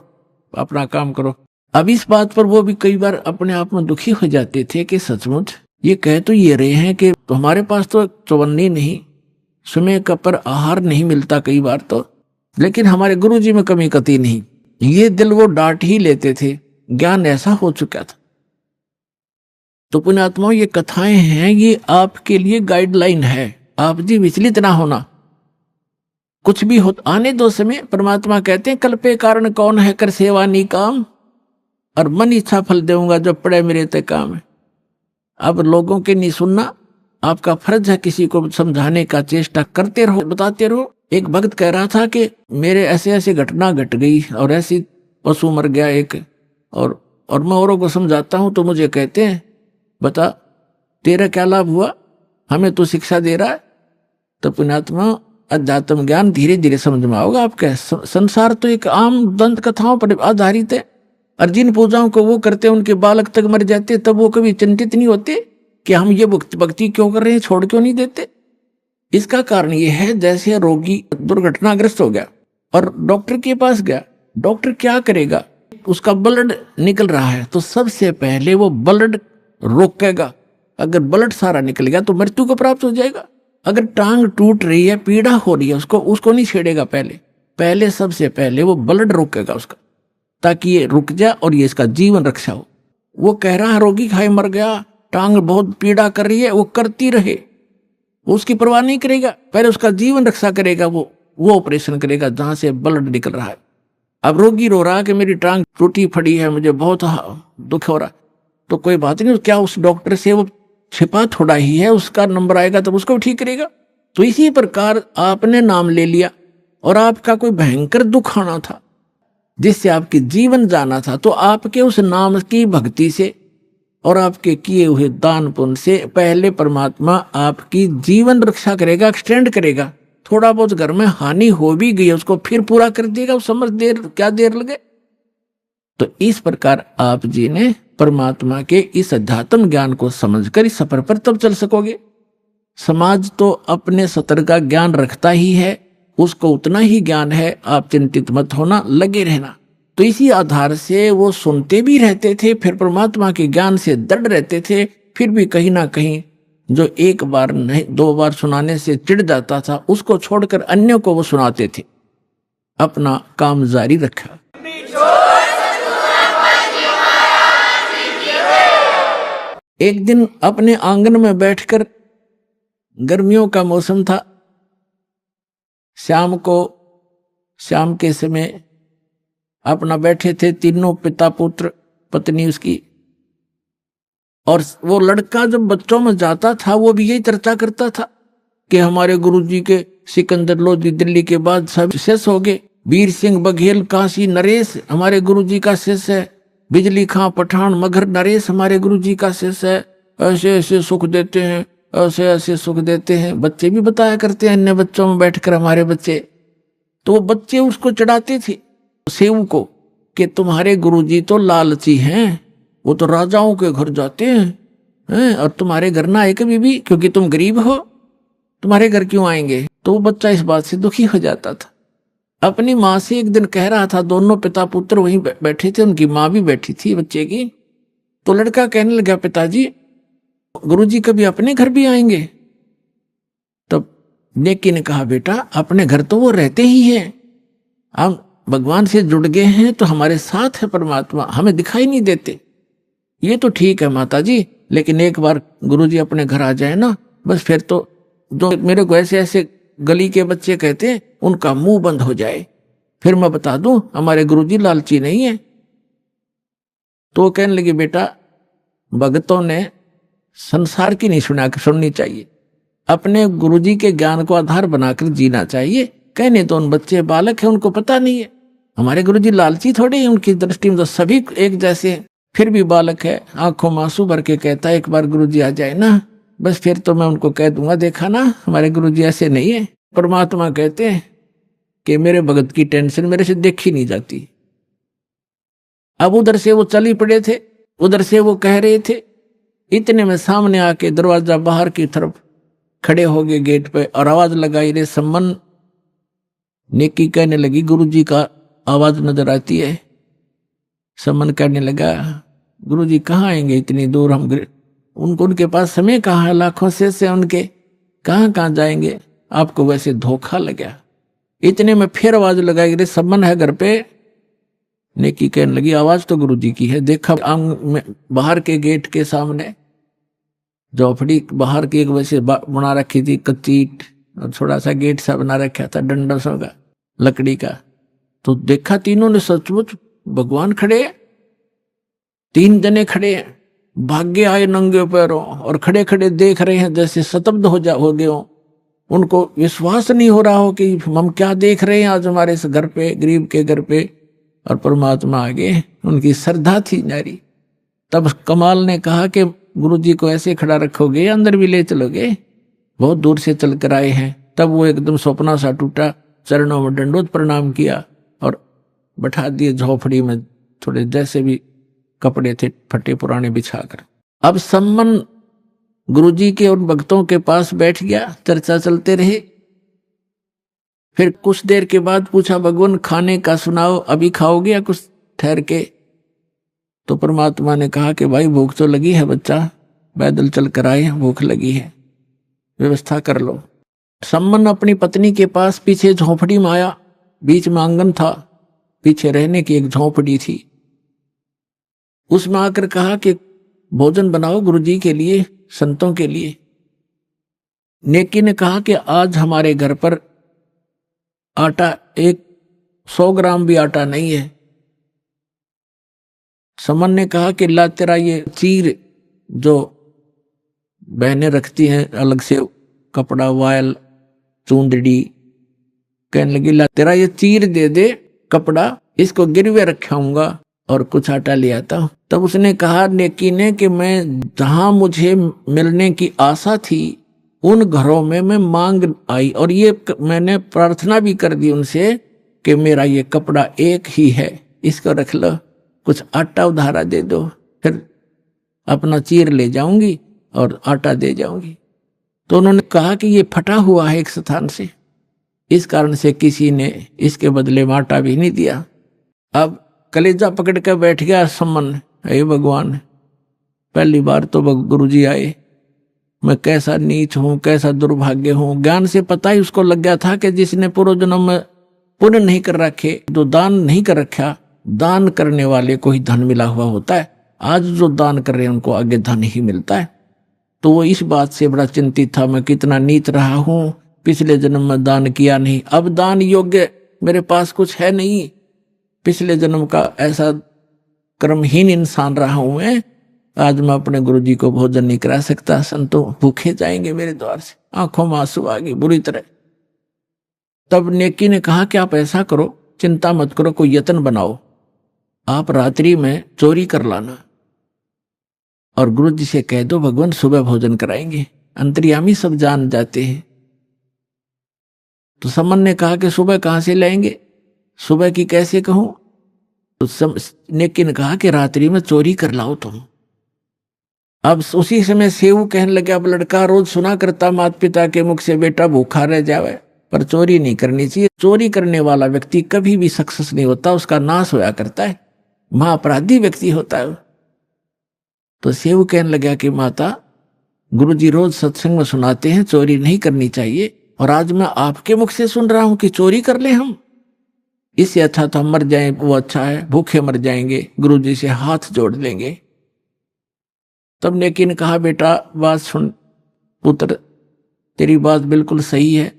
अपना काम करो। अब इस बात पर वो भी कई बार अपने आप में दुखी हो जाते थे कि सचमुच ये कह तो ये रहे हैं कि हमारे पास तो चौवन्नी नहीं, समय का पर आहार नहीं मिलता कई बार तो, लेकिन हमारे गुरुजी में कमी कती नहीं। ये दिल वो डांट ही लेते थे, ज्ञान ऐसा हो चुका था। तो पुण्यात्माओं, ये कथाएं हैं, ये आपके लिए गाइडलाइन है। आप जी विचलित ना होना, कुछ भी हो आने दो समय। परमात्मा कहते हैं कल्पे कारण कौन है, कर सेवा नी काम, और मन इच्छा फल देऊंगा जो पड़े मेरे ते काम है। अब लोगों के नहीं सुनना, आपका फर्ज है किसी को समझाने का चेष्टा करते रहो, बताते रहो। एक भक्त कह रहा था कि मेरे ऐसे ऐसे घटना घट गई और ऐसी पशु मर गया एक, और मैं औरों को समझाता हूं तो मुझे कहते हैं बता तेरा क्या लाभ हुआ, हमें तो शिक्षा दे रहा है। तो पुण्यात्मा, अध्यात्म ज्ञान धीरे धीरे समझ में आओगे आपके। संसार तो एक आम दंत कथाओं पर आधारित है, और जिन पूजाओं को वो करते हैं उनके बालक तक मर जाते, तब वो कभी चिंतित नहीं होते कि हम ये भक्ति क्यों कर रहे हैं, छोड़ क्यों नहीं देते। इसका कारण ये है, जैसे रोगी दुर्घटनाग्रस्त हो गया और डॉक्टर के पास गया, डॉक्टर क्या करेगा, उसका ब्लड निकल रहा है तो सबसे पहले वो ब्लड रोकेगा। अगर ब्लड सारा निकल गया तो मृत्यु को प्राप्त हो जाएगा। अगर टांग टूट रही है, पीड़ा हो रही है, उसको नहीं छेड़ेगा, पहले सबसे पहले वो ब्लड रोकेगा उसका, ताकि ये रुक जाए और ये इसका जीवन रक्षा हो। वो कह रहा है रोगी खाए मर गया, टांग बहुत पीड़ा कर रही है, वो करती रहे, उसकी परवाह नहीं करेगा, पहले उसका जीवन रक्षा करेगा। वो ऑपरेशन करेगा जहां से ब्लड निकल रहा है। अब रोगी रो रहा है कि मेरी टांग टूटी फड़ी है, मुझे बहुत दुख हो रहा, तो कोई बात नहीं, क्या उस डॉक्टर से वो छिपा थोड़ा ही है, उसका नंबर आएगा तब उसको ठीक करेगा। तो इसी प्रकार आपने नाम ले लिया और आपका कोई भयंकर दुख आना था जिससे आपकी जीवन जाना था, तो आपके उस नाम की भक्ति से और आपके किए हुए दान पुण्य से पहले परमात्मा आपकी जीवन रक्षा करेगा, एक्सटेंड करेगा। थोड़ा बहुत घर में हानि हो भी गई उसको फिर पूरा कर देगा, उस समझ क्या देर लगे। तो इस प्रकार आप जी ने परमात्मा के इस अध्यात्म ज्ञान को समझकर इस सफर पर तब चल सकोगे। समाज तो अपने सतर का ज्ञान रखता ही है, उसको उतना ही ज्ञान है, आप चिंतित मत होना, लगे रहना। तो इसी आधार से वो सुनते भी रहते थे, फिर परमात्मा के ज्ञान से दृढ़ रहते थे। फिर भी कहीं ना कहीं जो एक बार नहीं 2 बार सुनाने से चिढ़ जाता था, उसको छोड़कर अन्य को वो सुनाते थे, अपना काम जारी रखा। एक दिन अपने आंगन में बैठकर, गर्मियों का मौसम था, शाम के समय अपना बैठे थे तीनों, पिता पुत्र पत्नी उसकी। और वो लड़का जब बच्चों में जाता था वो भी यही चर्चा करता था कि हमारे गुरुजी के सिकंदर लोधी दिल्ली के बाद सब शेष हो गए, वीर सिंह बघेल काशी नरेश हमारे गुरुजी का शेष है, बिजली खां पठान मगर नरेश हमारे गुरुजी का शेष है, ऐसे ऐसे सुख देते हैं, ऐसे ऐसे सुख देते हैं। बच्चे भी बताया करते हैं अन्य बच्चों में बैठकर हमारे बच्चे। तो वो बच्चे उसको चढ़ाते थे सेऊ को कि तुम्हारे गुरुजी तो लालची हैं, वो तो राजाओं के घर जाते हैं और तुम्हारे घर ना आए कभी भी, क्योंकि तुम गरीब हो, तुम्हारे घर क्यों आएंगे। तो वो बच्चा इस बात से दुखी हो जाता था। अपनी माँ से एक दिन कह रहा था, दोनों पिता पुत्र वहीं बैठे थे, उनकी माँ भी बैठी थी बच्चे की। तो लड़का कहने लगा, पिताजी गुरुजी कभी अपने घर भी आएंगे। तब नेकी ने कहा, बेटा अपने घर तो वो रहते ही हैं, हम भगवान से जुड़ गए हैं तो हमारे साथ है परमात्मा, हमें दिखाई नहीं देते। ये तो ठीक है माताजी, लेकिन एक बार गुरुजी अपने घर आ जाए ना, बस फिर तो जो मेरे को ऐसे ऐसे गली के बच्चे कहते हैं उनका मुंह बंद हो जाए, फिर मैं बता दूं हमारे गुरुजी लालची नहीं है। तो कहने लगी, बेटा भगतों ने संसार की नहीं सुननी चाहिए, अपने गुरुजी के ज्ञान को आधार बनाकर जीना चाहिए। कहने तो उन बच्चे बालक है, उनको पता नहीं है हमारे गुरुजी लालची थोड़े हैं, उनकी दृष्टि में तो सभी एक जैसे हैं, फिर भी बालक है, आंखों में आंसू भर के कहता है एक बार गुरुजी आ जाए ना, बस फिर तो मैं उनको कह दूंगा, देखा ना हमारे गुरुजी ऐसे नहीं है। परमात्मा कहते हैं कि मेरे भगत की टेंशन मेरे से देखी नहीं जाती। अब उधर से वो चली पड़े थे, उधर से वो कह रहे थे, इतने में सामने आके दरवाजा बाहर की तरफ खड़े हो गए गेट पे और आवाज लगाई, रे सम्मन। नेकी कहने लगी, गुरुजी का आवाज नजर आती है। सम्मन कहने लगा, गुरुजी कहाँ आएंगे इतनी दूर, हम उनको उनके पास समय कहाँ है, लाखों से उनके कहाँ जाएंगे, आपको वैसे धोखा लगा। इतने में फिर आवाज लगाई, रे सम्मन है घर पे। नेकी कहने लगी, आवाज तो गुरुजी की है। देखा बाहर के गेट के सामने झोपड़ी बाहर की एक वैसे बना रखी थी, कच्ची ईंट और थोड़ा सा गेट सा बना रखा था डंडों का लकड़ी का। तो देखा तीनों ने सचमुच भगवान खड़े हैं, 3 जने खड़े हैं, भाग्य आए नंगे पैरों और खड़े खड़े देख रहे हैं जैसे स्तब्ध हो गए हो। उनको विश्वास नहीं हो रहा हो कि हम क्या देख रहे हैं आज हमारे इस घर पे, गरीब के घर पे, और परमात्मा आगे। उनकी श्रद्धा थी नारी। तब कमाल ने कहा कि गुरुजी को ऐसे खड़ा रखोगे, अंदर भी ले चलोगे, बहुत दूर से चल कर आए हैं। तब वो एकदम सपना सा टूटा, चरणों में दंडोत प्रणाम किया और बैठा दिए झोपड़ी में, थोड़े जैसे भी कपड़े थे फटे पुराने बिछाकर। अब सम्मन गुरुजी के उन भक्तों के पास बैठ गया, चर्चा चलते रहे। फिर कुछ देर के बाद पूछा, भगवान खाने का सुनाओ, अभी खाओगे या कुछ ठहर के। तो परमात्मा ने कहा कि भाई भूख तो लगी है बच्चा, पैदल चल कर आए, भूख लगी है, व्यवस्था कर लो। सम्मन अपनी पत्नी के पास पीछे झोपड़ी में आया, बीच में आंगन था, पीछे रहने की एक झोपड़ी थी। उसमें आकर कहा कि भोजन बनाओ गुरुजी के लिए, संतों के लिए। नेकी ने कहा कि आज हमारे घर पर आटा 100 ग्राम भी आटा नहीं है। समन ने कहा कि ला तेरा ये चीर जो बहनें रखती हैं अलग से कपड़ा, वायल, चूंदड़ी, कहने लगी ला तेरा ये चीर दे दे कपड़ा, इसको गिरवे रखाऊंगा और कुछ आटा ले आता हूं। तब उसने कहा नेकी ने कि मैं जहां मुझे मिलने की आशा थी उन घरों में मैं मांग आई, और ये मैंने प्रार्थना भी कर दी उनसे कि मेरा ये कपड़ा एक ही है, इसको रख लो, कुछ आटा उधारा दे दो, फिर अपना चीर ले जाऊंगी और आटा दे जाऊंगी। तो उन्होंने कहा कि ये फटा हुआ है एक स्थान से, इस कारण से किसी ने इसके बदले में आटा भी नहीं दिया। अब कलेजा पकड़ कर बैठ गया सम्मन, हे भगवान, पहली बार तो गुरुजी आए, मैं कैसा नीच हूं, कैसा दुर्भाग्य हूं। ज्ञान से पता ही उसको लग गया था कि जिसने पूर्व जन्म में पुण्य नहीं कर रखे, जो दान नहीं कर रखा, दान करने वाले को ही धन मिला हुआ होता है। आज जो दान कर रहे हैं उनको आगे धन ही मिलता है। तो वो इस बात से बड़ा चिंतित था, मैं कितना नीच रहा हूं, पिछले जन्म में दान किया नहीं, अब दान योग्य मेरे पास कुछ है नहीं, पिछले जन्म का ऐसा कर्महीन इंसान रहा हूं मैं, आज मैं अपने गुरुजी को भोजन नहीं करा सकता, संतों भूखे जाएंगे मेरे द्वार से। आंखों में आंसू आ गए बुरी तरह। तब नेकी ने कहा कि आप ऐसा करो, चिंता मत करो, कोई यत्न बनाओ, आप रात्रि में चोरी कर लाना और गुरुजी से कह दो भगवान सुबह भोजन कराएंगे। अंतर्यामी सब जान जाते हैं। तो समन ने कहा कि सुबह कहां से लाएंगे, सुबह की कैसे कहूं। तो नेकी ने कहा कि रात्रि में चोरी कर लाओ तुम। अब उसी समय सेवू कहने लगे, अब लड़का रोज सुना करता माता पिता के मुख से बेटा भूखा रह जावे, पर चोरी नहीं करनी चाहिए। चोरी करने वाला व्यक्ति कभी भी सक्सेस नहीं होता, उसका नाश होया करता है, महाअपराधी व्यक्ति होता है। तो सेवू कहने लगा कि माता गुरुजी रोज सत्संग में सुनाते हैं चोरी नहीं करनी चाहिए, और आज मैं आपके मुख से सुन रहा हूं कि चोरी कर ले हम, इससे अच्छा तो हम मर जाएं वो अच्छा है, भूखे मर जाएंगे, गुरुजी से हाथ जोड़ लेंगे। तब नेकी ने कहा बेटा बात सुन पुत्र, तेरी बात बिल्कुल सही है,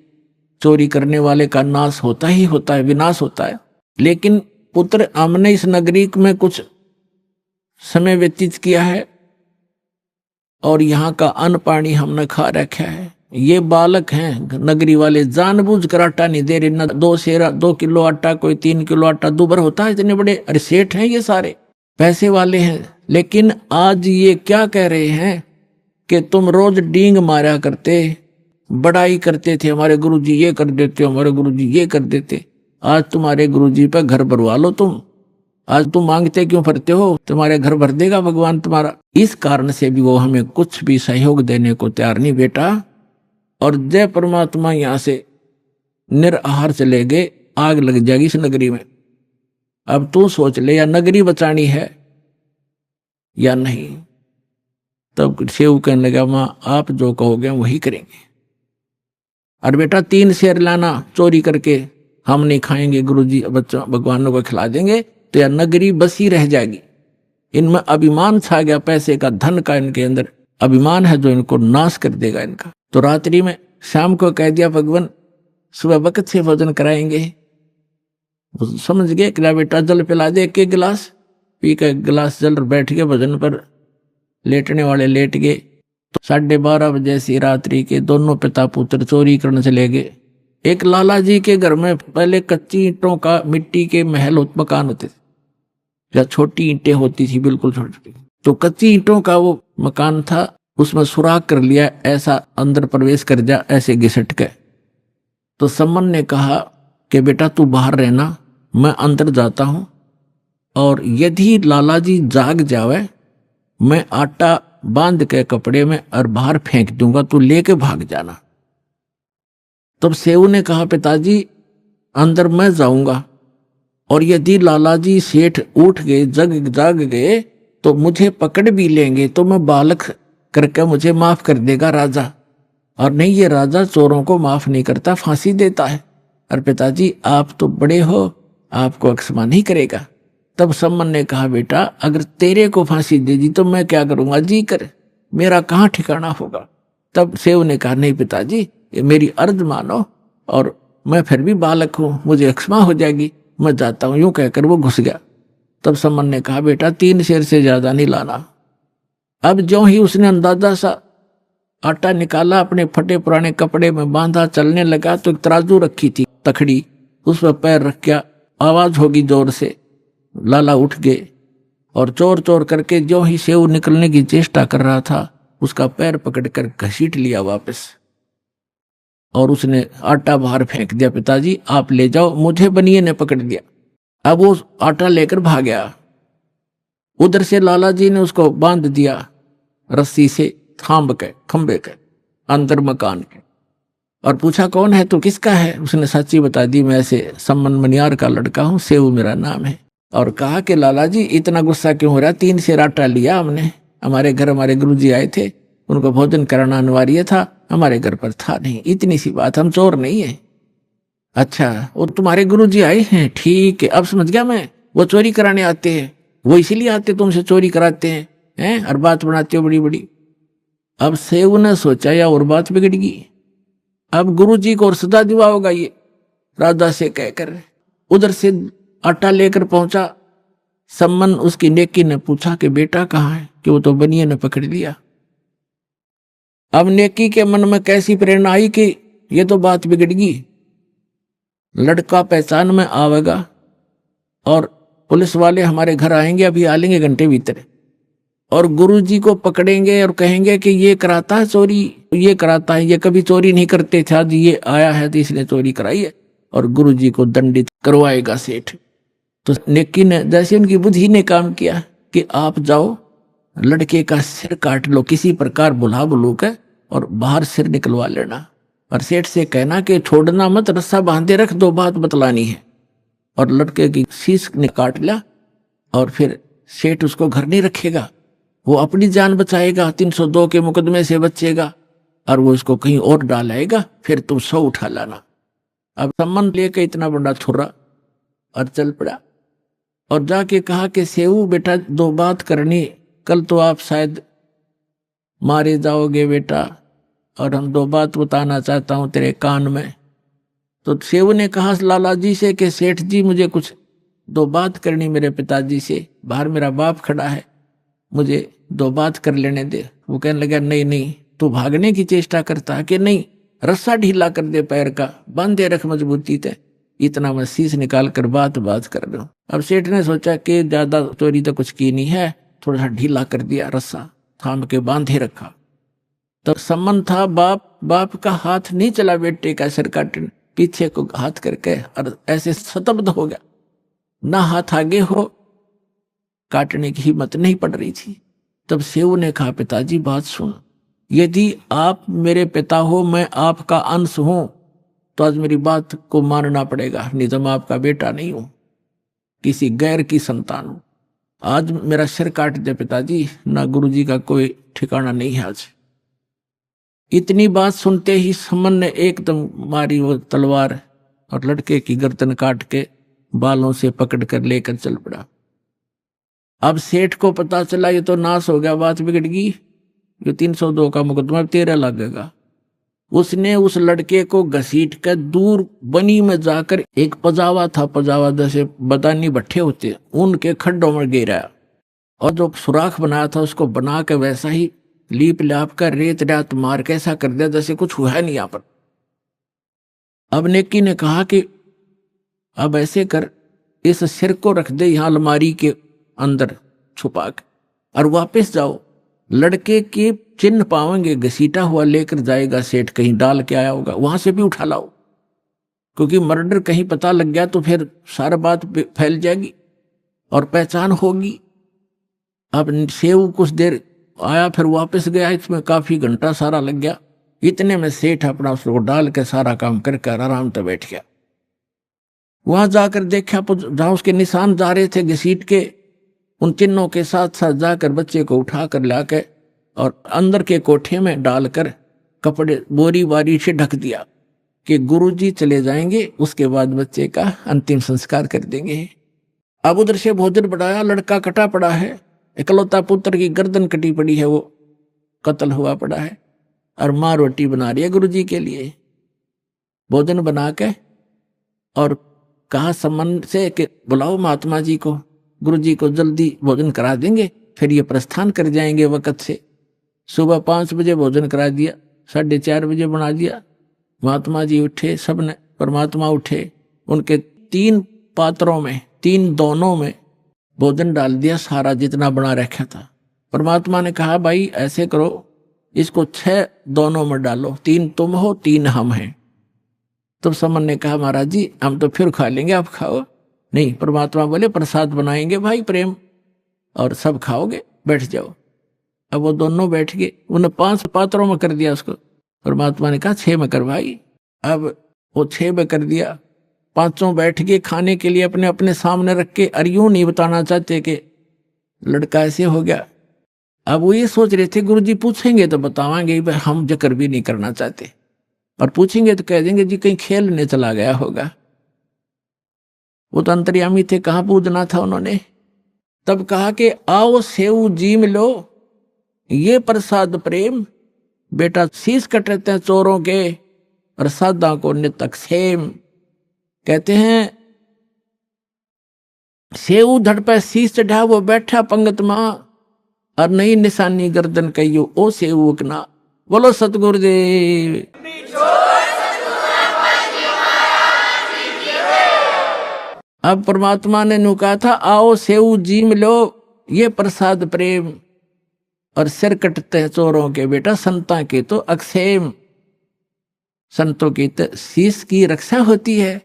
चोरी करने वाले का नाश होता ही होता है, विनाश होता है। लेकिन पुत्र हमने इस नगरी में कुछ समय व्यतीत किया है और यहाँ का अन्न पानी हमने खा रखा है। ये बालक हैं नगरी वाले, जानबूझकर आटा नहीं दे रहे, न 2 किलो आटा, कोई 3 किलो आटा, दुबर होता है। इतने बड़े अरे सेठ हैं ये सारे, पैसे वाले हैं। लेकिन आज ये क्या कह रहे हैं कि तुम रोज डींग मारा करते, बड़ाई करते थे, हमारे गुरुजी ये कर देते, हमारे गुरुजी ये कर देते। आज तुम्हारे गुरुजी पे घर भरवा लो तुम, आज तुम मांगते क्यों फिरते हो, तुम्हारे घर भर देगा भगवान तुम्हारा। इस कारण से भी वो हमें कुछ भी सहयोग देने को तैयार नहीं बेटा। और जय परमात्मा यहां से निराहार चले गए, आग लग जाएगी इस नगरी में। अब तू सोच ले, या नगरी बचानी है या नहीं। तब सेव कहने लगा मां आप जो कहोगे वही करेंगे। और बेटा 3 शेर लाना चोरी करके, हम नहीं खाएंगे, गुरुजी बच्चों भगवानों को खिला देंगे, तो यह नगरी बसी रह जाएगी। इनमें अभिमान छा गया, पैसे का, धन का, इनके अंदर अभिमान है जो इनको नाश कर देगा इनका। तो रात्रि में शाम को कह दिया भगवान सुबह वक्त से भोजन कराएंगे। समझ गए कि बेटा जल पिला दे, एक गिलास पी के गिलास जल बैठ गए भोजन पर, लेटने वाले लेट गए। तो 12:30 बजे से रात्रि के दोनों पिता पुत्र चोरी करने चले गए। एक लाला जी के घर में पहले कच्ची ईंटों का मिट्टी के महल मकान होते थे, या छोटी ईंटें होती थी बिल्कुल छोटी, तो कच्ची ईंटों का वो मकान था, उसमें सुराख कर लिया, ऐसा अंदर प्रवेश कर जा, ऐसे घिसट के। तो सम्मन ने कहा कि बेटा तू बाहर रहना, मैं अंदर जाता हूं, और यदि लाला जी जाग जावे मैं आटा बांध के कपड़े में और बाहर फेंक दूंगा, तू लेके भाग जाना। तब सेऊ ने कहा पिताजी अंदर मैं जाऊंगा, और यदि लाला जी सेठ उठ गए, जाग गए, तो मुझे पकड़ भी लेंगे, तो मैं बालक करके मुझे माफ कर देगा राजा, और नहीं ये राजा चोरों को माफ नहीं करता, फांसी देता है। और पिताजी आप तो बड़े हो, आपको क्षमा नहीं करेगा। तब सम्मन ने कहा बेटा अगर तेरे को फांसी दे दी तो मैं क्या करूंगा, जी कर, मेरा कहाँ ठिकाना होगा। तब सेव ने कहा नहीं पिताजी ये मेरी अर्ज मानो, और मैं फिर भी बालक हूं, मुझे क्षमा हो जाएगी, मैं जाता हूं। यूं कहकर वो घुस गया। तब सम्मन ने कहा बेटा 3 शेर से ज्यादा नहीं लाना। अब जो ही उसने अंदाजा सा आटा निकाला, अपने फटे पुराने कपड़े में बांधा, चलने लगा, तो एक तराजू रखी थी तखड़ी, उस पर पैर रख गया, आवाज होगी जोर से, लाला उठ गए, और चोर चोर करके जो ही सेव निकलने की चेष्टा कर रहा था, उसका पैर पकड़कर घसीट लिया वापस, और उसने आटा बाहर फेंक दिया। पिताजी आप ले जाओ, मुझे बनिए ने पकड़ दिया। अब वो आटा लेकर भाग गया। उधर से लाला जी ने उसको बांध दिया रस्सी से, थांब के खंबे के अंदर मकान के, और पूछा कौन है तू, किसका है। उसने सच्ची बता दी, मैं ऐसे सम्मन मनियार का लड़का हूं, सेव मेरा नाम है। और कहा कि लाला जी इतना गुस्सा क्यों हो रहा, 3 शेर आटा लिया हमने, हमारे घर हमारे गुरुजी आए थे, उनको भोजन कराना अनिवार्य था, हमारे घर पर था नहीं, इतनी सी बात, हम चोर नहीं है। अच्छा वो तुम्हारे गुरुजी आए हैं, ठीक है अब समझ गया मैं, वो चोरी कराने आते हैं, वो इसीलिए आते तुमसे चोरी कराते हैं और बात बनाते हो बड़ी बड़ी। अब सेव ने सोचा या और बात बिगड़ गई, अब गुरुजी को और सदा दिवाओगा ये राधा से कहकर। उधर से आटा लेकर पहुंचा सम्मन। उसकी नेकी ने पूछा कि बेटा कहाँ है, कि वो तो बनिए ने पकड़ लिया। अब नेकी के मन में कैसी प्रेरणा आई कि ये तो बात बिगड़ गई, लड़का पहचान में आवेगा और पुलिस वाले हमारे घर आएंगे, अभी आ लेंगे घंटे भीतर, और गुरुजी को पकड़ेंगे और कहेंगे कि ये कराता है चोरी, ये कराता है, ये कभी चोरी नहीं करते थे, आज ये आया है तो इसने चोरी कराई है, और गुरुजी को दंडित करवाएगा सेठ। तो नेकी ने जैसे उनकी बुद्धि ने काम किया कि आप जाओ लड़के का सिर काट लो किसी प्रकार बुला बुलू के, और बाहर सिर निकलवा लेना, और सेठ से कहना कि छोड़ना मत, रस्सा बांधे रख, दो बात बतलानी है। और लड़के की शीश ने काट लिया, और फिर सेठ उसको घर नहीं रखेगा, वो अपनी जान बचाएगा, 302 के मुकदमे से बचेगा, और वो इसको कहीं और डालाएगा, फिर तुम 100 उठा लाना। अब सम्मान लेके इतना बड़ा थुर्रा और चल पड़ा, और जाके कहा कि सेऊ बेटा 2 बात करनी, कल तो आप शायद मारे जाओगे बेटा, और हम 2 बात बताना चाहता हूं तेरे कान में। तो सेऊ ने कहा लाला जी से कि सेठ जी मुझे कुछ 2 बात करनी मेरे पिताजी से, बाहर मेरा बाप खड़ा है, मुझे 2 बात कर लेने दे। वो कहने लगा नहीं नहीं, तू भागने की चेष्टा करता है कि नहीं, रस्सा ढीला कर दे पैर का, बांधे रख मजबूती से, इतना मैं शीश निकाल कर बात कर रहा हूं। अब सेठ ने सोचा कि ज्यादा चोरी तो कुछ की नहीं है, थोड़ा सा ढीला कर दिया, रस्सा थाम के बांधे रखा। तो सम्मन था बाप का हाथ नहीं चला बेटे का सिर काटने, पीछे को हाथ करके और ऐसे स्तब्ध हो गया, ना हाथ आगे हो, काटने की हिम्मत नहीं पड़ रही थी। तब सेऊ ने कहा पिताजी बात सुन, यदि आप मेरे पिता हो, मैं आपका अंश हूं, तो आज मेरी बात को मानना पड़ेगा, नहीं तो मैं आपका बेटा नहीं हूं, किसी गैर की संतान हूं। आज मेरा सिर काट दे पिताजी, ना गुरुजी का कोई ठिकाना नहीं है आज। इतनी बात सुनते ही सम्मन ने एकदम मारी वो तलवार, और लड़के की गर्दन काट के बालों से पकड़ कर लेकर चल पड़ा। अब सेठ को पता चला ये तो नाश हो गया, बात बिगड़ गई, ये 302 का मुकदमा 13 लगेगा। उसने उस लड़के को घसीट कर दूर बनी में जाकर, एक पजावा था, पजावा जैसे बदानी भट्ठे होते, उनके खड्डों में गिराया, और जो सुराख बनाया था उसको बना के वैसा ही लीप लाप कर रेत रात मार के ऐसा कर दिया जैसे कुछ हुआ नहीं यहां पर। अब नेकी ने कहा कि अब ऐसे कर, इस सिर को रख दे यहां अलमारी के अंदर छुपा के, और वापस जाओ, लड़के के चिन्ह पाओगे, घसीटा हुआ लेकर जाएगा सेठ, कहीं डाल के आया होगा, वहां से भी उठा लाओ, क्योंकि मर्डर कहीं पता लग गया तो फिर सारा बात फैल जाएगी और पहचान होगी। अब सेव कुछ देर आया, फिर वापस गया, इसमें काफी घंटा सारा लग गया। इतने में सेठ अपना उसको डाल के सारा काम करके आराम से बैठ गया। वहां जाकर देखा जहां उसके निशान जा रहे थे घसीट के, उन चिन्हों के साथ साथ जाकर बच्चे को उठा कर लाके और अंदर के कोठे में डालकर कपड़े बोरी बारी से ढक दिया कि गुरुजी चले जाएंगे, उसके बाद बच्चे का अंतिम संस्कार कर देंगे। अब उधर से भोजन बढ़ाया, लड़का कटा पड़ा है, इकलौता पुत्र की गर्दन कटी पड़ी है, वो कत्ल हुआ पड़ा है, और माँ रोटी बना रही है गुरुजी के लिए। भोजन बना के और कहा सम्मान से कि बुलाओ महात्मा जी को, गुरुजी को जल्दी भोजन करा देंगे, फिर ये प्रस्थान कर जाएंगे वक़्त से। सुबह 5 बजे भोजन करा दिया, 4:30 बजे बना दिया। महात्मा जी उठे, सबने, परमात्मा उठे, उनके 3 पात्रों में, 3 दोनों में भोजन डाल दिया, सारा जितना बना रखा था। परमात्मा ने कहा भाई ऐसे करो, इसको 6 दोनों में डालो, 3 तुम हो, 3 हम हैं। तो समन ने कहा महाराज जी हम तो फिर खा लेंगे, आप खाओ। नहीं, परमात्मा बोले प्रसाद बनाएंगे भाई प्रेम, और सब खाओगे, बैठ जाओ। अब वो दोनों बैठ गए, उन्हें 5 पात्रों में कर दिया उसको। परमात्मा ने कहा 6 में कर भाई। अब वो 6 में कर दिया, 5 बैठ गए खाने के लिए अपने अपने सामने रख के, और यूं नहीं बताना चाहते कि लड़का ऐसे हो गया। अब वो ये सोच रहे थे गुरुजी पूछेंगे तो बतावांगे, हम जिक्र भी नहीं करना चाहते, और पूछेंगे तो कह देंगे जी कहीं खेलने चला गया होगा। वो तो अंतर्यामी थे, कहाँ पूजना था उन्होंने। तब कहा कि आओ सेऊ जीम लो ये प्रसाद प्रेम। बेटा शीश कटते हैं चोरों के और साधा को नित अक्षेम। कहते हैं सेऊ धड़ पे शीश चढ़ा वो बैठा पंगत मां और नई निशानी गर्दन कहियो ओ सेऊ ना। बोलो सतगुरुदेव। अब परमात्मा ने नु कहा था आओ सेऊ जीम लो ये प्रसाद प्रेम और सिर कटते हैं चोरों के। बेटा संता के तो अक्षेम, संतों की तो शीश की रक्षा होती है।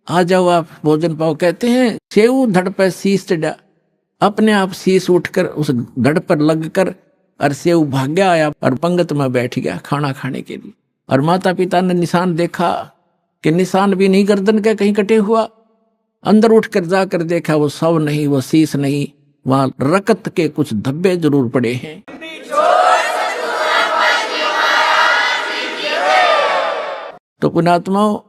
आ जाओ आप भोजन पाओ। कहते हैं सेऊ धड़ पर शीश चढ़ा, अपने आप शीश उठकर उस धड़ पर लगकर और सेऊ भाग्या आया और पंगत में बैठ गया खाना खाने के लिए। और माता पिता ने निशान देखा कि निशान भी नहीं गर्दन के कहीं कटे हुआ। अंदर उठकर जाकर देखा वो शव नहीं, वो शीश नहीं, वहां रकत के कुछ धब्बे जरूर पड़े हैं। तो पुण्यात्माओं,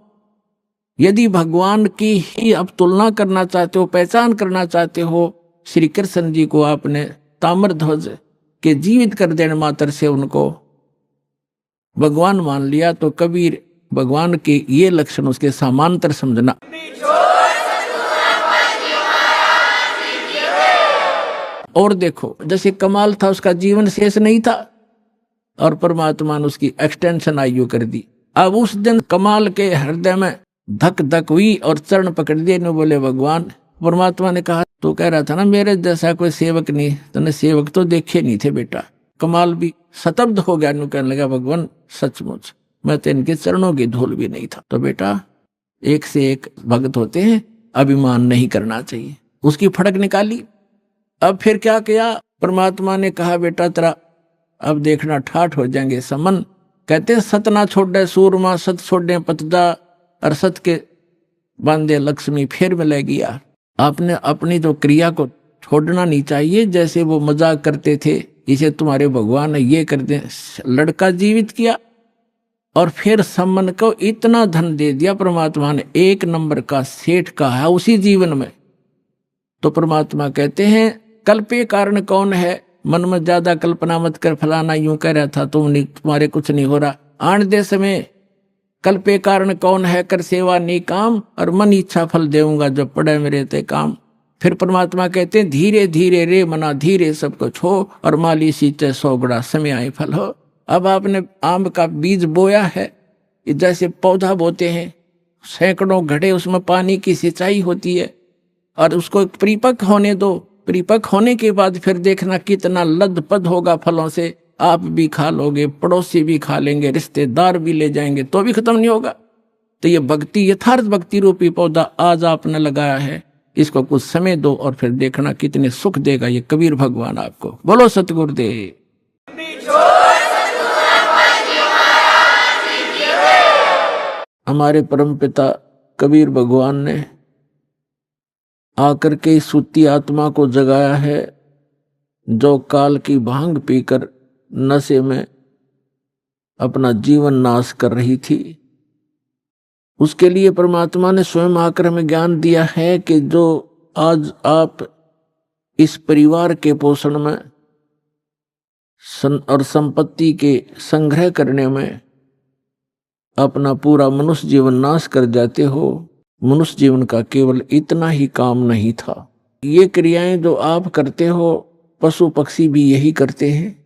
यदि भगवान की ही आप तुलना करना चाहते हो, पहचान करना चाहते हो, श्री कृष्ण जी को आपने ताम्रध्वज के जीवित कर देने मात्र से उनको भगवान मान लिया, तो कबीर भगवान के ये लक्षण उसके समांतर समझना। और देखो जैसे कमाल था उसका जीवन शेष नहीं था और परमात्मा ने उसकी एक्सटेंशन आयु कर दी। अब उस दिन कमाल के हृदय में धक धक हुई और चरण पकड़ दिए ने बोले भगवान। परमात्मा ने कहा तू कह रहा था ना मेरे जैसा कोई सेवक नहीं, तूने सेवक तो देखे नहीं थे बेटा। कमाल भी स्तब्ध हो गया, नु कहने लगा भगवान सचमुच मैं तो इनके चरणों की धूल भी नहीं था। तो बेटा एक से एक भक्त होते हैं, अभिमान नहीं करना चाहिए। उसकी फड़क निकाली। अब फिर क्या किया, परमात्मा ने कहा बेटा तेरा अब देखना ठाठ हो जाएंगे समन। कहते सत ना छोड़े सूरमा, सत छोड़े पतदा और सत के बांधे लक्ष्मी फिर मिलेगी यार। आपने अपनी तो क्रिया को छोड़ना नहीं चाहिए। जैसे वो मजाक करते थे इसे तुम्हारे भगवान ने ये कर दे, लड़का जीवित किया और फिर सम्मन को इतना धन दे दिया परमात्मा ने, 1 नंबर का सेठ का है उसी जीवन में। तो परमात्मा कहते हैं कल्पे कारण कौन है, मन में ज्यादा कल्पना मत कर, फलाना यूं कह रहा था तुम्हारे कुछ नहीं हो रहा। आन दे समय कल्पे कारण कौन है, कर सेवा नहीं काम और मन इच्छा फल देऊंगा जब पड़े मेरे ते काम। फिर परमात्मा कहते हैं धीरे धीरे रे मना धीरे सब कुछ हो और माली सींचे 100 गुणा समय आए फल हो। अब आपने आम का बीज बोया है, जैसे पौधा बोते हैं, सैकड़ों घड़े उसमें पानी की सिंचाई होती है और उसको परिपक्व होने दो। परिपक्व होने के बाद फिर देखना कितना लदपद होगा फलों से। आप भी खा लोगे, पड़ोसी भी खा लेंगे, रिश्तेदार भी ले जाएंगे, तो भी खत्म नहीं होगा। तो ये भक्ति, यथार्थ भक्ति रूपी पौधा आज आपने लगाया है, इसको कुछ समय दो और फिर देखना कितने सुख देगा ये कबीर भगवान आपको। बोलो सतगुरुदेव। हमारे परम पिता कबीर भगवान ने आकर के सूती आत्मा को जगाया है जो काल की भांग पीकर नशे में अपना जीवन नाश कर रही थी। उसके लिए परमात्मा ने स्वयं आकर हमें ज्ञान दिया है कि जो आज आप इस परिवार के पोषण में और संपत्ति के संग्रह करने में अपना पूरा मनुष्य जीवन नाश कर जाते हो, मनुष्य जीवन का केवल इतना ही काम नहीं था। ये क्रियाएं जो आप करते हो पशु पक्षी भी यही करते हैं।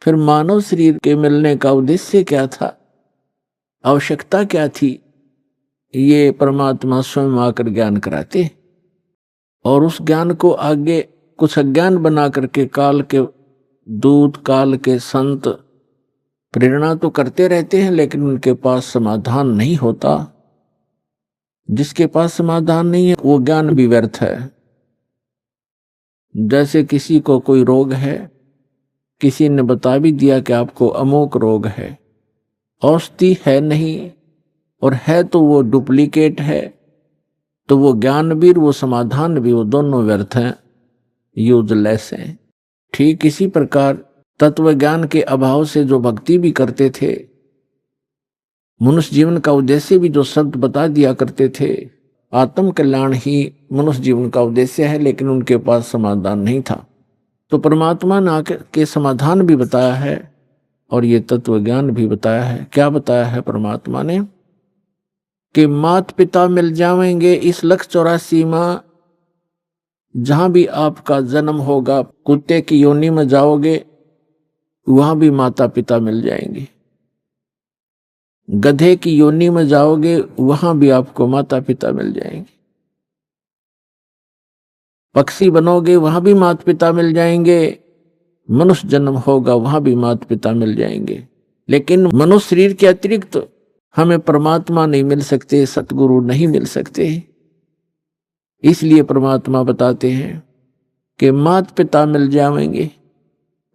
फिर मानव शरीर के मिलने का उद्देश्य क्या था, आवश्यकता क्या थी, ये परमात्मा स्वयं आकर ज्ञान कराते और उस ज्ञान को आगे कुछ अज्ञान बना करके काल के दूत, काल के संत प्रेरणा तो करते रहते हैं लेकिन उनके पास समाधान नहीं होता। जिसके पास समाधान नहीं है वो ज्ञान भी व्यर्थ है। जैसे किसी को कोई रोग है, किसी ने बता भी दिया कि आपको अमोक रोग है, औषधि है नहीं और है तो वो डुप्लीकेट है, तो वो ज्ञान भी वो समाधान भी वो दोनों व्यर्थ हैं, यूजलेस हैं। ठीक इसी प्रकार तत्व ज्ञान के अभाव से जो भक्ति भी करते थे, मनुष्य जीवन का उद्देश्य भी जो शब्द बता दिया करते थे आत्म कल्याण ही मनुष्य जीवन का उद्देश्य है, लेकिन उनके पास समाधान नहीं था। तो परमात्मा ने आकर के समाधान भी बताया है और ये तत्व ज्ञान भी बताया है। क्या बताया है परमात्मा ने? कि माता पिता मिल जाएंगे इस 184 माह, जहां भी आपका जन्म होगा, कुत्ते की योनि में जाओगे वहां भी माता पिता मिल जाएंगे, गधे की योनि में जाओगे वहां भी आपको माता पिता मिल जाएंगे, पक्षी बनोगे वहां भी माता पिता मिल जाएंगे, मनुष्य जन्म होगा वहां भी माता पिता मिल जाएंगे। लेकिन मनुष्य शरीर के अतिरिक्त हमें परमात्मा नहीं मिल सकते, सतगुरु नहीं मिल सकते। इसलिए परमात्मा बताते हैं कि माता पिता मिल जाएंगे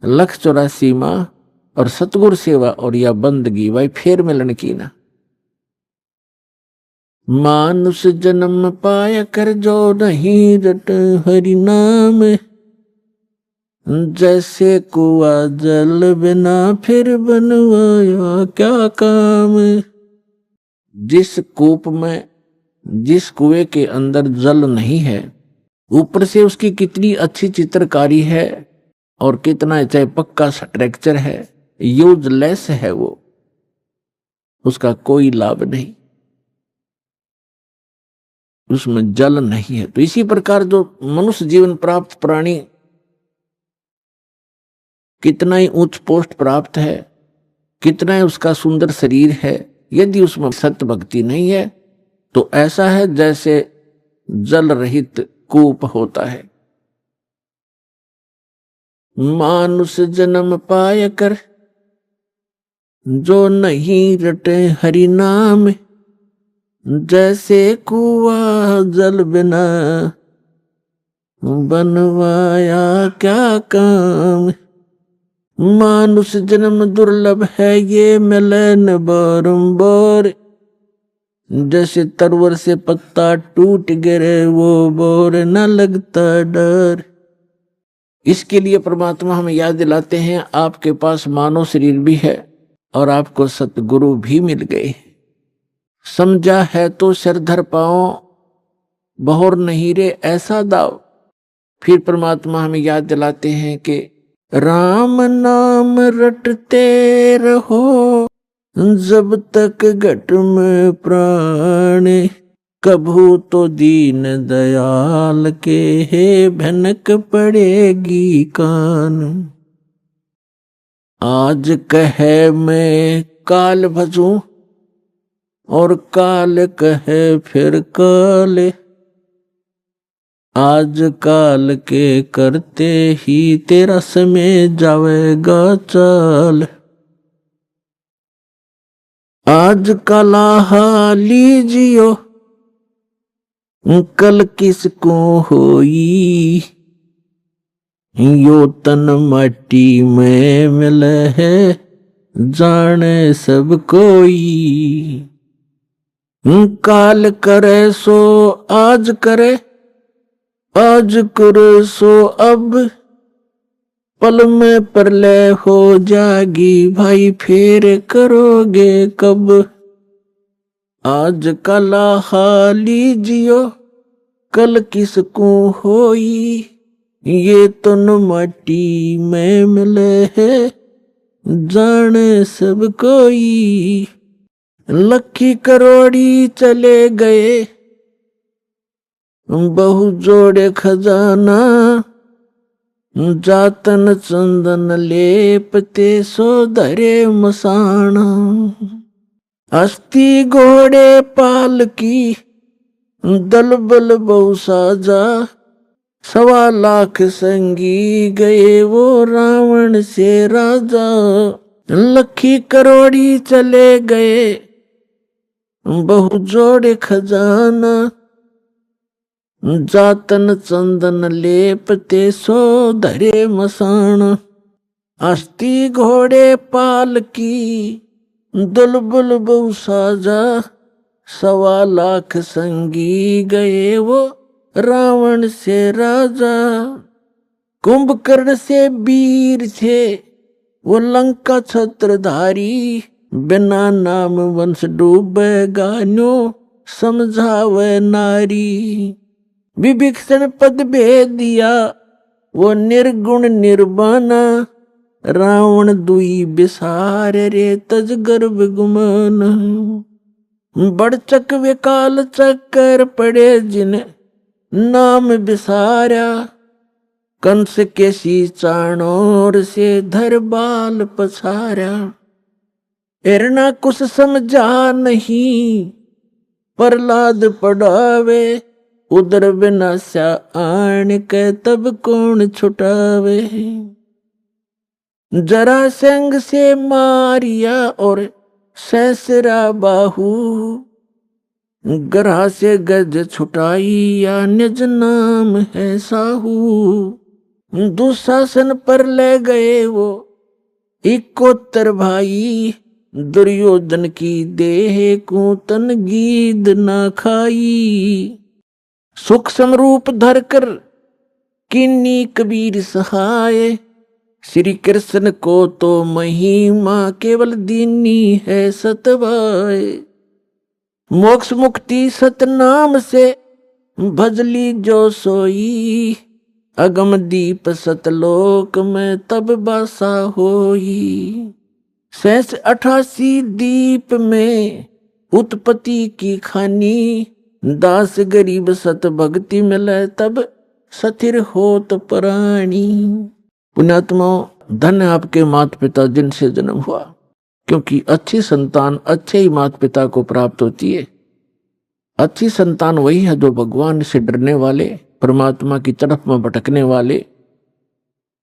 184 माह, और सतगुरु सेवा और या बंदगी भाई फेर मिलन की ना। मानुष जन्म पाया कर जो नहीं रट हरि नाम, जैसे कुआ जल बिना फिर बनवाया क्या काम। जिस कूप में, जिस कुएं के अंदर जल नहीं है, ऊपर से उसकी कितनी अच्छी चित्रकारी है और कितना चाहे पक्का स्ट्रक्चर है, यूजलेस है वो, उसका कोई लाभ नहीं, उसमें जल नहीं है। तो इसी प्रकार जो मनुष्य जीवन प्राप्त प्राणी कितना ही उच्च पोस्ट प्राप्त है, कितना ही उसका सुंदर शरीर है, यदि उसमें सत्य भक्ति नहीं है तो ऐसा है जैसे जल रहित कूप होता है। मानुष जन्म पाय कर जो नहीं रटे हरि नाम, जैसे कुआ जल बिना बनवाया क्या काम। मानुष जन्म दुर्लभ है ये मिले न बारंबार, जैसे तरवर से पत्ता टूट गिरे वो बोर न लगता डर। इसके लिए परमात्मा हमें याद दिलाते हैं आपके पास मानव शरीर भी है और आपको सतगुरु भी मिल गए। समझा है तो सिरधर पाओ, बहुर नहीं रे ऐसा दाव। फिर परमात्मा हमें याद दिलाते हैं कि राम नाम रटते रहो जब तक घट में प्राण, कभू तो दीन दयाल के है भनक पड़ेगी कान। आज कहे मैं काल भजूं और काल कहे फिर काल, आज काल के करते ही तेरा समय जावेगा चाल। आज कला लीजियो कल किसको होई, यो तन माटी में मिले है जाने सब कोई। काल करे सो आज करे, आज करे सो अब, पल में प्रलय हो जागी भाई फिर करोगे कब। आज कला हाली जियो कल किसको होई, ये तो न माटी में मिले है जाने सब कोई। लखी करोड़ी चले गए बहु जोड़े खजाना, जातन चंदन लेपते सो धरे मसाना। अस्ति घोड़े पाल की दल बल बहु साजा, 1.25 लाख संगी गए वो रावण से राजा। लखी करोड़ी चले गए बहु जोड़े खजाना, जातन चंदन लेपते सो धरे मसाना। अस्ति घोड़े पाल की दुलबुल बहु साजा, 1.25 लाख संगी गए वो रावण से राजा। कुंभकर्ण से वीर थे वो लंका छत्रधारी, बिना नाम वंश डूबेगा न्यो समझावे नारी। विभीषण पद भेद दिया वो निर्गुण निर्वाण, रावण दुई बिसार रे तज गर्भ गुमान। बड़चक विकाल चक्कर पड़े जिन नाम बिसारा, कंस के सी चाणोर से धर बाल पछारा। एरना कुछ समझा नहीं प्रहलाद पढ़ावे, उदर विनाशा आन के तब कौन छुटावे। जरासंध से मारिया और सहसरा बाहु, ग्रह से गज छुटाई या निज नाम है साहू। दुशासन पर ले गए वो इकोत्तर भाई, दुर्योधन की देह कूतन गीद न खाई। सूक्ष्म रूप धरकर किन्नी कबीर सहाय, श्री कृष्ण को तो महिमा केवल दीनी है सतवाय। मोक्ष मुक्ति सतनाम से भजली जो सोई, अगम दीप सतलोक में तब बासा होई। 88 दीप में उत्पत्ति की खानी, दास गरीब सत भक्ति मिले तब स्थिर होत प्राणी। पुण्यात्मा, धन्य आपके माता पिता जिनसे जन्म हुआ, क्योंकि अच्छी संतान अच्छे ही माता पिता को प्राप्त होती है। अच्छी संतान वही है जो भगवान से डरने वाले, परमात्मा की तरफ में भटकने वाले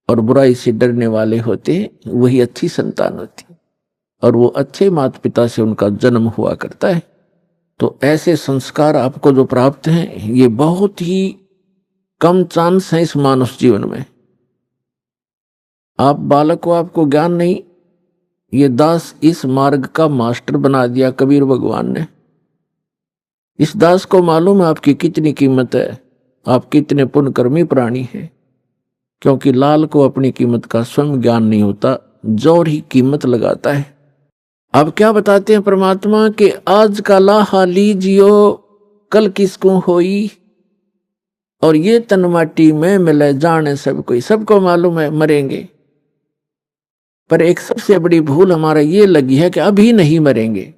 और बुराई से डरने वाले होते हैं, वही अच्छी संतान होती है। और वो अच्छे माता पिता से उनका जन्म हुआ करता है। तो ऐसे संस्कार आपको जो प्राप्त हैं, ये बहुत ही कम चांस है इस मानव जीवन में। आप बालक को आपको ज्ञान नहीं, ये दास इस मार्ग का मास्टर बना दिया कबीर भगवान ने। इस दास को मालूम है आपकी कितनी कीमत है, आप कितने पुण्यकर्मी प्राणी हैं, क्योंकि लाल को अपनी कीमत का स्वयं ज्ञान नहीं होता, जोर ही कीमत लगाता है। अब क्या बताते हैं परमात्मा कि आज का लाहा लीजियो कल किसको होई, और ये तन माटी में मिले जाने सब कोई। सबको मालूम है मरेंगे, पर एक सबसे बड़ी भूल हमारा ये लगी है कि अभी नहीं मरेंगे।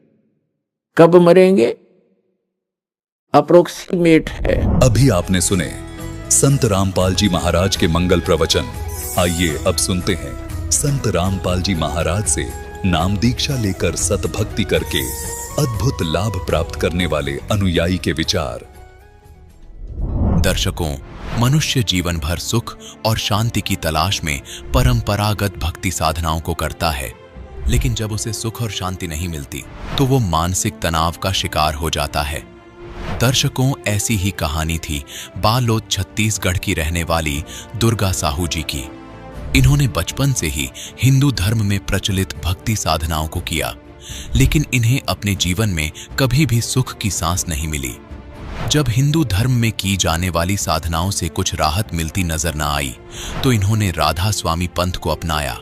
कब मरेंगे अप्रोक्सीमेट है।
अभी आपने सुने संत रामपाल जी महाराज के मंगल प्रवचन। आइए अब सुनते हैं संत रामपाल जी महाराज से नाम दीक्षा लेकर सतभक्ति करके अद्भुत लाभ प्राप्त करने वाले अनुयायी के विचार।
दर्शकों, मनुष्य जीवन भर सुख और शांति की तलाश में परंपरागत भक्ति साधनाओं को करता है, लेकिन जब उसे सुख और शांति नहीं मिलती तो वो मानसिक तनाव का शिकार हो जाता है। दर्शकों, ऐसी ही कहानी थी बालोद छत्तीसगढ़ की रहने वाली दुर्गा साहू जी की। इन्होंने बचपन से ही हिंदू धर्म में प्रचलित भक्ति साधनाओं को किया, लेकिन इन्हें अपने जीवन में कभी भी सुख की सांस नहीं मिली। जब हिंदू धर्म में की जाने वाली साधनाओं से कुछ राहत मिलती नजर न आई तो इन्होंने राधा स्वामी पंथ को अपनाया,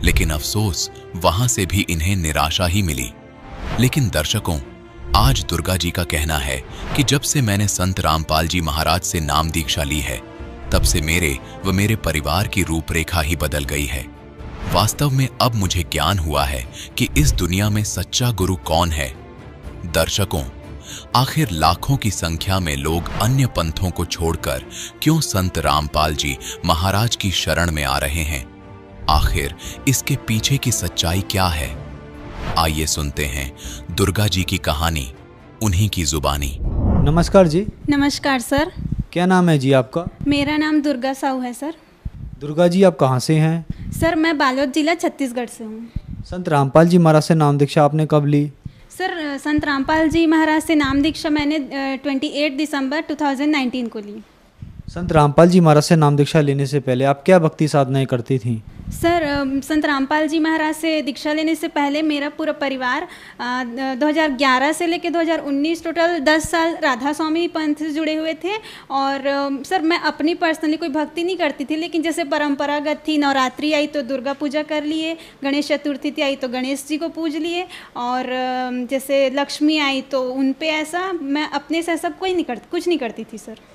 लेकिन अफसोस वहां से भी इन्हें निराशा ही मिली। लेकिन दर्शकों, आज दुर्गा जी का कहना है कि जब से मैंने संत रामपाल जी महाराज से नाम दीक्षा ली है, तब से मेरे व मेरे परिवार की रूपरेखा ही बदल गई है। वास्तव में अब मुझे ज्ञान हुआ है कि इस दुनिया में सच्चा गुरु कौन है। दर्शकों, आखिर लाखों की संख्या में लोग अन्य पंथों को छोड़कर क्यों संत रामपाल जी महाराज की शरण में आ रहे हैं? आखिर इसके पीछे की सच्चाई क्या है? आइए सुनते हैं दुर्गा जी की कहानी, उन्हीं की जुबानी।
नमस्कार जी।
नमस्कार सर।
क्या नाम है जी आपका?
मेरा नाम दुर्गा साहू है सर।
दुर्गा जी, आप कहाँ से हैं?
सर, मैं बालोद जिला छत्तीसगढ़ से हूँ।
संत रामपाल जी महाराज से नाम दीक्षा आपने कब ली?
सर, संत रामपाल जी महाराज से नाम दीक्षा मैंने 28 दिसंबर 2019 को ली।
संत रामपाल जी महाराज से नाम दीक्षा लेने से पहले आप क्या भक्ति साधनाएं करती थीं?
सर संत रामपाल जी महाराज से दीक्षा लेने से पहले मेरा पूरा परिवार 2011 से लेकर 2019 टोटल 10 साल राधा स्वामी पंथ से जुड़े हुए थे। और सर मैं अपनी पर्सनली कोई भक्ति नहीं करती थी, लेकिन जैसे परंपरागत थी, नवरात्रि आई तो दुर्गा पूजा कर लिए, गणेश चतुर्थी थी आई तो गणेश जी को पूज लिए, और जैसे लक्ष्मी आई तो उन पे ऐसा मैं अपने से ऐसा कुछ नहीं करती थी सर।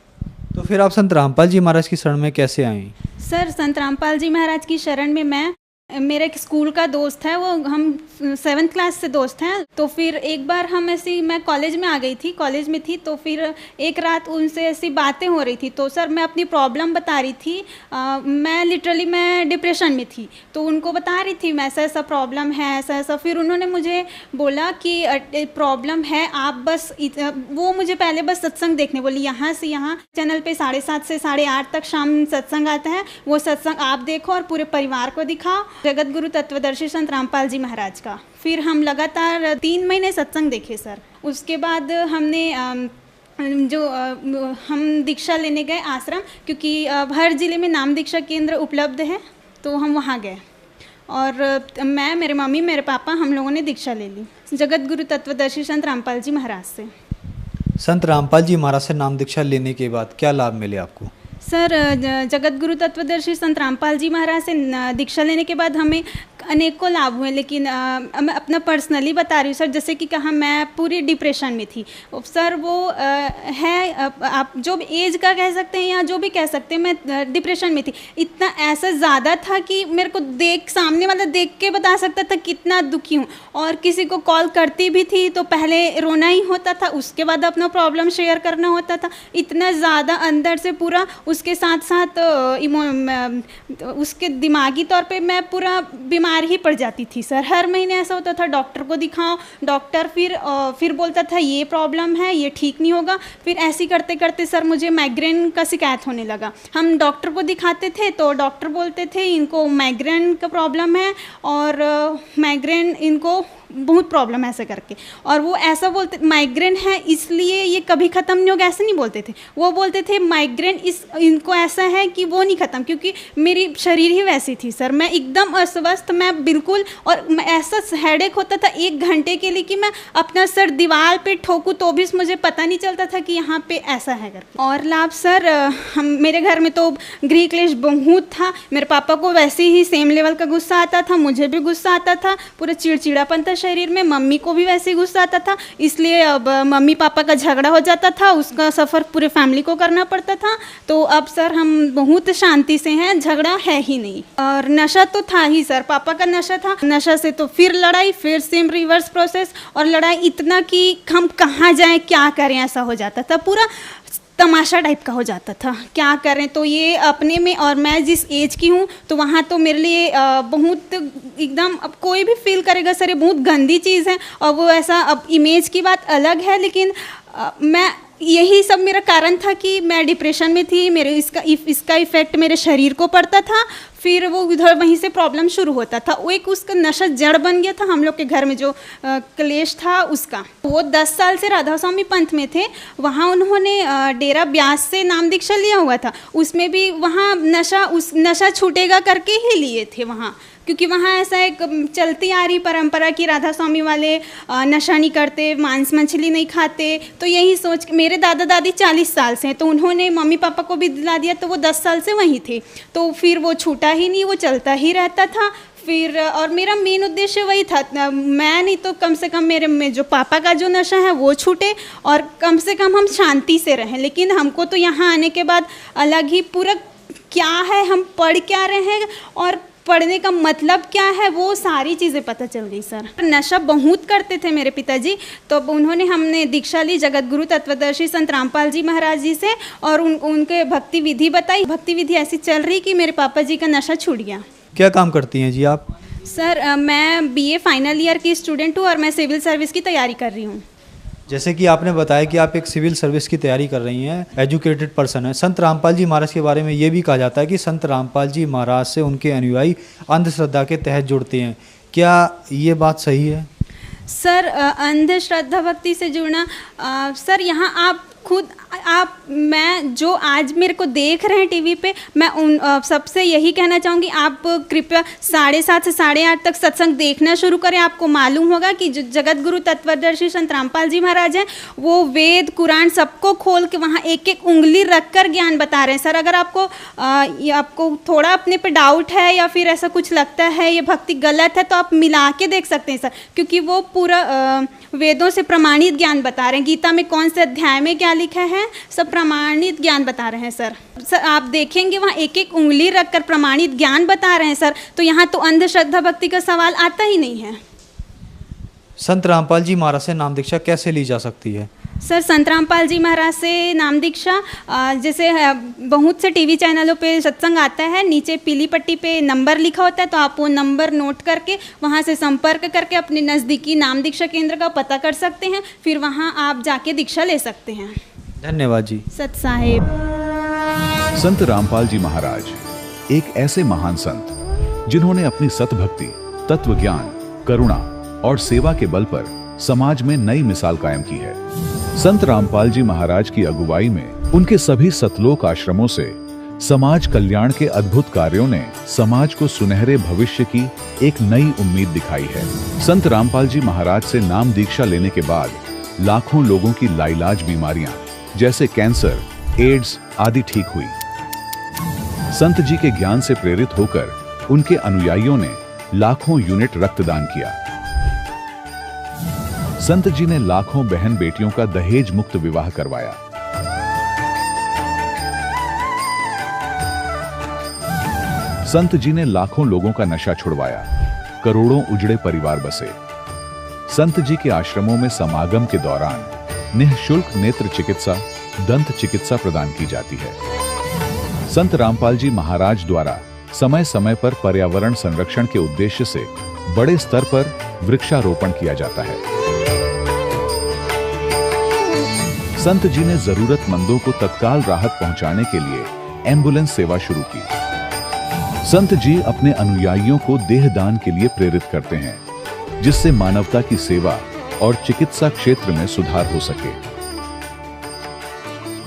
तो फिर आप संत रामपाल जी महाराज की शरण में कैसे आए?
सर संत रामपाल जी महाराज की शरण में मेरा एक स्कूल का दोस्त है, वो हम 7th क्लास से दोस्त हैं। तो फिर एक बार हम मैं कॉलेज में आ गई थी, कॉलेज में थी, तो फिर एक रात उनसे ऐसी बातें हो रही थी। तो सर मैं अपनी प्रॉब्लम बता रही थी, मैं डिप्रेशन में थी, तो उनको बता रही थी मैं ऐसा ऐसा प्रॉब्लम है, ऐसा ऐसा। फिर उन्होंने मुझे बोला कि प्रॉब्लम है, आप बस वो मुझे पहले बस सत्संग देखने बोली, यहाँ से यहाँ चैनल पे 7:30 से 8:30 तक शाम सत्संग आता है, वो सत्संग आप देखो और पूरे परिवार को दिखाओ, जगत गुरु तत्वदर्शी संत रामपाल जी महाराज का। फिर हम लगातार 3 महीने सत्संग देखे सर। उसके बाद हमने हम दीक्षा लेने गए आश्रम, क्योंकि हर ज़िले में नाम दीक्षा केंद्र उपलब्ध है, तो हम वहाँ गए और मैं, मेरे मम्मी, मेरे पापा, हम लोगों ने दीक्षा ले ली जगत गुरु तत्वदर्शी संत रामपाल जी महाराज से।
संत रामपाल जी महाराज से नाम दीक्षा लेने के बाद क्या लाभ मिले आपको?
सर जगत गुरु तत्वदर्शी संत रामपाल जी महाराज से दीक्षा लेने के बाद हमें अनेकों लाभ हुए, लेकिन मैं अपना पर्सनली बता रही हूँ सर। जैसे कि कहा, मैं पूरी डिप्रेशन में थी सर। वो आप जो भी एज का कह सकते हैं या जो भी कह सकते हैं, मैं डिप्रेशन में थी। इतना ऐसा ज़्यादा था कि मेरे को सामने वाला देख के बता सकता था कितना दुखी हूँ। और किसी को कॉल करती भी थी तो पहले रोना ही होता था, उसके बाद अपना प्रॉब्लम शेयर करना होता था। इतना ज़्यादा अंदर से पूरा, उसके साथ साथ उसके दिमागी तौर पे मैं पूरा बीमार ही पड़ जाती थी सर। हर महीने ऐसा होता था, डॉक्टर को दिखाओ, डॉक्टर फिर बोलता था ये प्रॉब्लम है, ये ठीक नहीं होगा। फिर ऐसे करते करते सर मुझे माइग्रेन का शिकायत होने लगा। हम डॉक्टर को दिखाते थे तो डॉक्टर बोलते थे इनको माइग्रेन का प्रॉब्लम है, और माइग्रेन इनको बहुत प्रॉब्लम है ऐसे करके। और वो ऐसा बोलते, माइग्रेन है इसलिए ये कभी ख़त्म नहीं होगा, ऐसे नहीं बोलते थे। वो बोलते थे माइग्रेन इनको ऐसा है कि वो नहीं ख़त्म, क्योंकि मेरी शरीर ही वैसी थी सर। मैं एकदम अस्वस्थ, मैं बिल्कुल, और ऐसा हेडेक होता था 1 घंटे के लिए कि मैं अपना सर दीवार पे ठोकूँ तो भी मुझे पता नहीं चलता था कि यहाँ पे ऐसा है करके। और लाभ सर, मेरे घर में तो गृह क्लेश बहुत था। मेरे पापा को वैसे ही सेम लेवल का गुस्सा आता था, मुझे भी गुस्सा आता था, पूरा चिड़चिड़ापन था शरीर में। मम्मी को भी वैसे ही गुस्सा आता था, इसलिए अब मम्मी पापा का झगड़ा हो जाता था, उसका सफ़र पूरे फैमिली को करना पड़ता था। तो अब सर हम बहुत शांति से हैं, झगड़ा है ही नहीं। और नशा तो था ही सर, पापा का नशा था, नशा से तो फिर लड़ाई, फिर सेम रिवर्स प्रोसेस, और लड़ाई इतना कि हम कहाँ जाएं, क्या करें, ऐसा हो जाता था। पूरा तमाशा टाइप का हो जाता था, क्या करें। तो ये अपने में, और मैं जिस एज की हूँ तो वहाँ तो मेरे लिए बहुत एकदम, अब कोई भी फील करेगा सर ये बहुत गंदी चीज़ है। और वो ऐसा, अब इमेज की बात अलग है, लेकिन मैं, यही सब मेरा कारण था कि मैं डिप्रेशन में थी। मेरे इसका इफ़ेक्ट मेरे शरीर को पड़ता था, फिर वो उधर वहीं से प्रॉब्लम शुरू होता था। वो एक उसका नशा जड़ बन गया था हम लोग के घर में, जो क्लेश था उसका। वो 10 साल से राधा स्वामी पंथ में थे, वहाँ उन्होंने डेरा ब्यास से नाम दीक्षा लिया हुआ था। उसमें भी वहाँ नशा छूटेगा करके ही लिए थे वहाँ, क्योंकि वहाँ ऐसा एक चलती आ रही परंपरा कि राधा स्वामी वाले नशा नहीं करते, मांस मछली नहीं खाते। तो यही सोच, मेरे दादा दादी 40 साल से हैं, तो उन्होंने मम्मी पापा को भी दिला दिया, तो वो 10 साल से वहीं थे। तो फिर वो छूटा ही नहीं, वो चलता ही रहता था। फिर और मेरा मेन उद्देश्य वही था, मैं नहीं तो कम से कम मेरे में जो पापा का जो नशा है वो छूटे, और कम से कम हम शांति से रहें। लेकिन हमको तो यहाँ आने के बाद अलग ही पूरा क्या है, हम पढ़ क्या रहे हैं और पढ़ने का मतलब क्या है, वो सारी चीज़ें पता चल गई सर। नशा बहुत करते थे मेरे पिताजी, तो हमने दीक्षा ली जगत गुरु तत्वदर्शी संत रामपाल जी महाराज जी से, और उनके भक्ति विधि बताई। भक्ति विधि ऐसी चल रही कि मेरे पापा जी का नशा छूट गया।
क्या काम करती हैं जी आप?
सर मैं BA फाइनल ईयर की स्टूडेंट हूँ, और मैं सिविल सर्विस की तैयारी कर रही हूँ।
जैसे कि आपने बताया कि आप एक सिविल सर्विस की तैयारी कर रही हैं, एजुकेटेड पर्सन है। संत रामपाल जी महाराज के बारे में ये भी कहा जाता है कि संत रामपाल जी महाराज से उनके अनुयायी अंधश्रद्धा के तहत जुड़ते हैं, क्या ये बात सही है?
सर अंधश्रद्धा भक्ति से जुड़ना, सर यहाँ आप खुद आप मैं जो आज मेरे को देख रहे हैं टीवी पे, मैं उन सबसे यही कहना चाहूँगी, आप कृपया 7:30 से 8:30 तक सत्संग देखना शुरू करें। आपको मालूम होगा कि जो जगत गुरु तत्वदर्शी संत रामपाल जी महाराज हैं, वो वेद कुरान सबको खोल के वहाँ एक एक उंगली रख कर ज्ञान बता रहे हैं। सर अगर आपको थोड़ा अपने पे डाउट है या फिर ऐसा कुछ लगता है ये भक्ति गलत है, तो आप मिला के देख सकते हैं सर, क्योंकि वो पूरा वेदों से प्रमाणित ज्ञान बता रहे हैं। गीता में कौन से अध्याय में क्या लिखा है, सब प्रमाणित ज्ञान बता रहे हैं सर। आप देखेंगे वहाँ एक एक उंगली रखकर प्रमाणित ज्ञान बता रहे हैं सर, तो यहाँ तो अंधश्रद्धा भक्ति का सवाल आता ही नहीं है।
संत रामपाल जी महाराज से नाम दीक्षा कैसे ली जा सकती है?
सर संत रामपाल जी महाराज से नाम दीक्षा जैसे बहुत से टीवी चैनलों पे सत्संग आता है, नीचे पीली पट्टी पे नंबर लिखा होता है, तो आप वो नंबर नोट करके वहाँ से संपर्क करके अपने नज़दीकी नाम दीक्षा केंद्र का पता कर सकते हैं, फिर वहाँ आप जाके दीक्षा ले सकते हैं।
धन्यवाद जी।
सत साहेब।
संत रामपाल जी महाराज एक ऐसे महान संत जिन्होंने अपनी सतभक्ति, तत्व ज्ञान, करुणा और सेवा के बल पर समाज में नई मिसाल कायम की है। संत रामपाल जी महाराज की अगुवाई में उनके सभी सतलोक आश्रमों से समाज कल्याण के अद्भुत कार्यों ने समाज को सुनहरे भविष्य की एक नई उम्मीद दिखाई है। संत रामपाल जी महाराज से नाम दीक्षा लेने के बाद लाखों लोगों की लाइलाज बीमारियां जैसे कैंसर, एड्स आदि ठीक हुई। संत जी के ज्ञान से प्रेरित होकर उनके अनुयायियों ने लाखों यूनिट रक्तदान किया। संत जी ने लाखों बहन बेटियों का दहेज मुक्त विवाह करवाया। संत जी ने लाखों लोगों का नशा छुड़वाया, करोड़ों उजड़े परिवार बसे। संत जी के आश्रमों में समागम के दौरान निःशुल्क नेत्र चिकित्सा, दंत चिकित्सा प्रदान की जाती है। संत रामपाल जी महाराज द्वारा समय समय पर पर्यावरण संरक्षण के उद्देश्य से बड़े स्तर पर वृक्षारोपण किया जाता है। संत जी ने जरूरतमंदों को तत्काल राहत पहुंचाने के लिए एम्बुलेंस सेवा शुरू की। संत जी अपने अनुयायियों को देहदान के लिए प्रेरित करते हैं, जिससे मानवता की सेवा और चिकित्सा क्षेत्र में सुधार हो सके।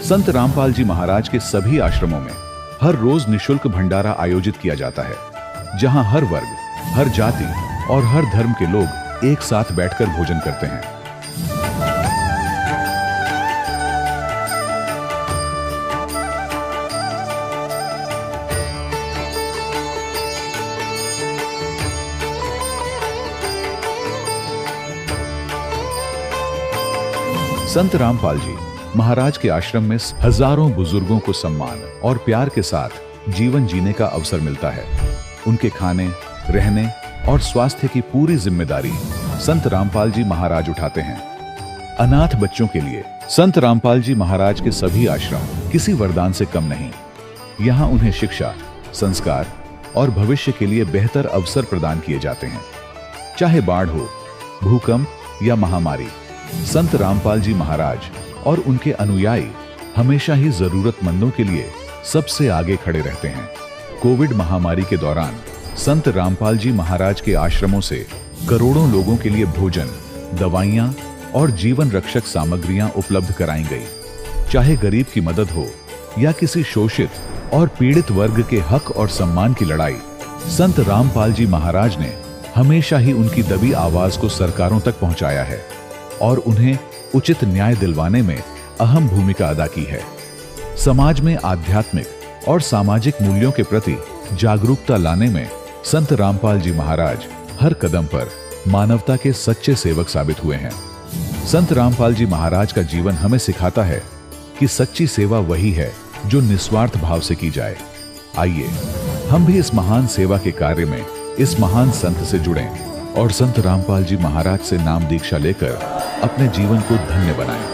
संत रामपाल जी महाराज के सभी आश्रमों में हर रोज निःशुल्क भंडारा आयोजित किया जाता है, जहां हर वर्ग, हर जाति और हर धर्म के लोग एक साथ बैठकर भोजन करते हैं। संत रामपाल जी महाराज के आश्रम में हजारों बुजुर्गों को सम्मान और प्यार के साथ जीवन जीने का अवसर मिलता है। उनके खाने, रहने और स्वास्थ्य की पूरी जिम्मेदारी संत रामपाल जी महाराज उठाते हैं। अनाथ बच्चों के लिए संत रामपाल जी महाराज के सभी आश्रम किसी वरदान से कम नहीं। यहाँ उन्हें शिक्षा, संस्कार और भविष्य के लिए बेहतर अवसर प्रदान किए जाते हैं। चाहे बाढ़ हो, भूकंप या महामारी, संत रामपाल जी महाराज और उनके अनुयायी हमेशा ही जरूरतमंदों के लिए सबसे आगे खड़े रहते हैं। कोविड महामारी के दौरान संत रामपाल जी महाराज के आश्रमों से करोड़ों लोगों के लिए भोजन, दवाइयां और जीवन रक्षक सामग्रियां उपलब्ध कराई गई। चाहे गरीब की मदद हो या किसी शोषित और पीड़ित वर्ग के हक और सम्मान की लड़ाई, संत रामपाल जी महाराज ने हमेशा ही उनकी दबी आवाज को सरकारों तक पहुंचाया है और उन्हें उचित न्याय दिलवाने में अहम भूमिका अदा की है। समाज में आध्यात्मिक और सामाजिक मूल्यों के प्रति जागरूकता लाने में संत रामपाल जी महाराज हर कदम पर मानवता के सच्चे सेवक साबित हुए हैं। संत रामपाल जी महाराज का जीवन हमें सिखाता है कि सच्ची सेवा वही है जो निस्वार्थ भाव से की जाए। आइए हम भी इस महान सेवा के कार्य में इस महान संत से जुड़ें और संत रामपाल जी महाराज से नाम दीक्षा लेकर अपने जीवन को धन्य बनाएं।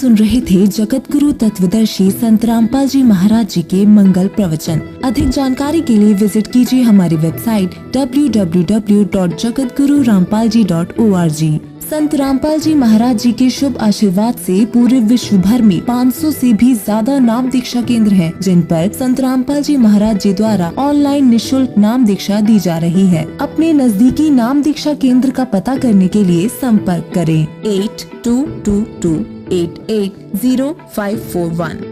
सुन रहे थे जगत गुरु तत्वदर्शी संत रामपाल जी महाराज जी के मंगल प्रवचन। अधिक जानकारी के लिए विजिट कीजिए हमारी वेबसाइट www.jagatgururampalji.org। संत रामपाल जी महाराज जी के शुभ आशीर्वाद से पूरे विश्व भर में 500 से भी ज्यादा नाम दीक्षा केंद्र हैं, जिन पर संत रामपाल जी महाराज जी द्वारा ऑनलाइन निशुल्क नाम दीक्षा दी जा रही है। अपने नजदीकी नाम दीक्षा केंद्र का पता करने के लिए संपर्क करें 8222880541।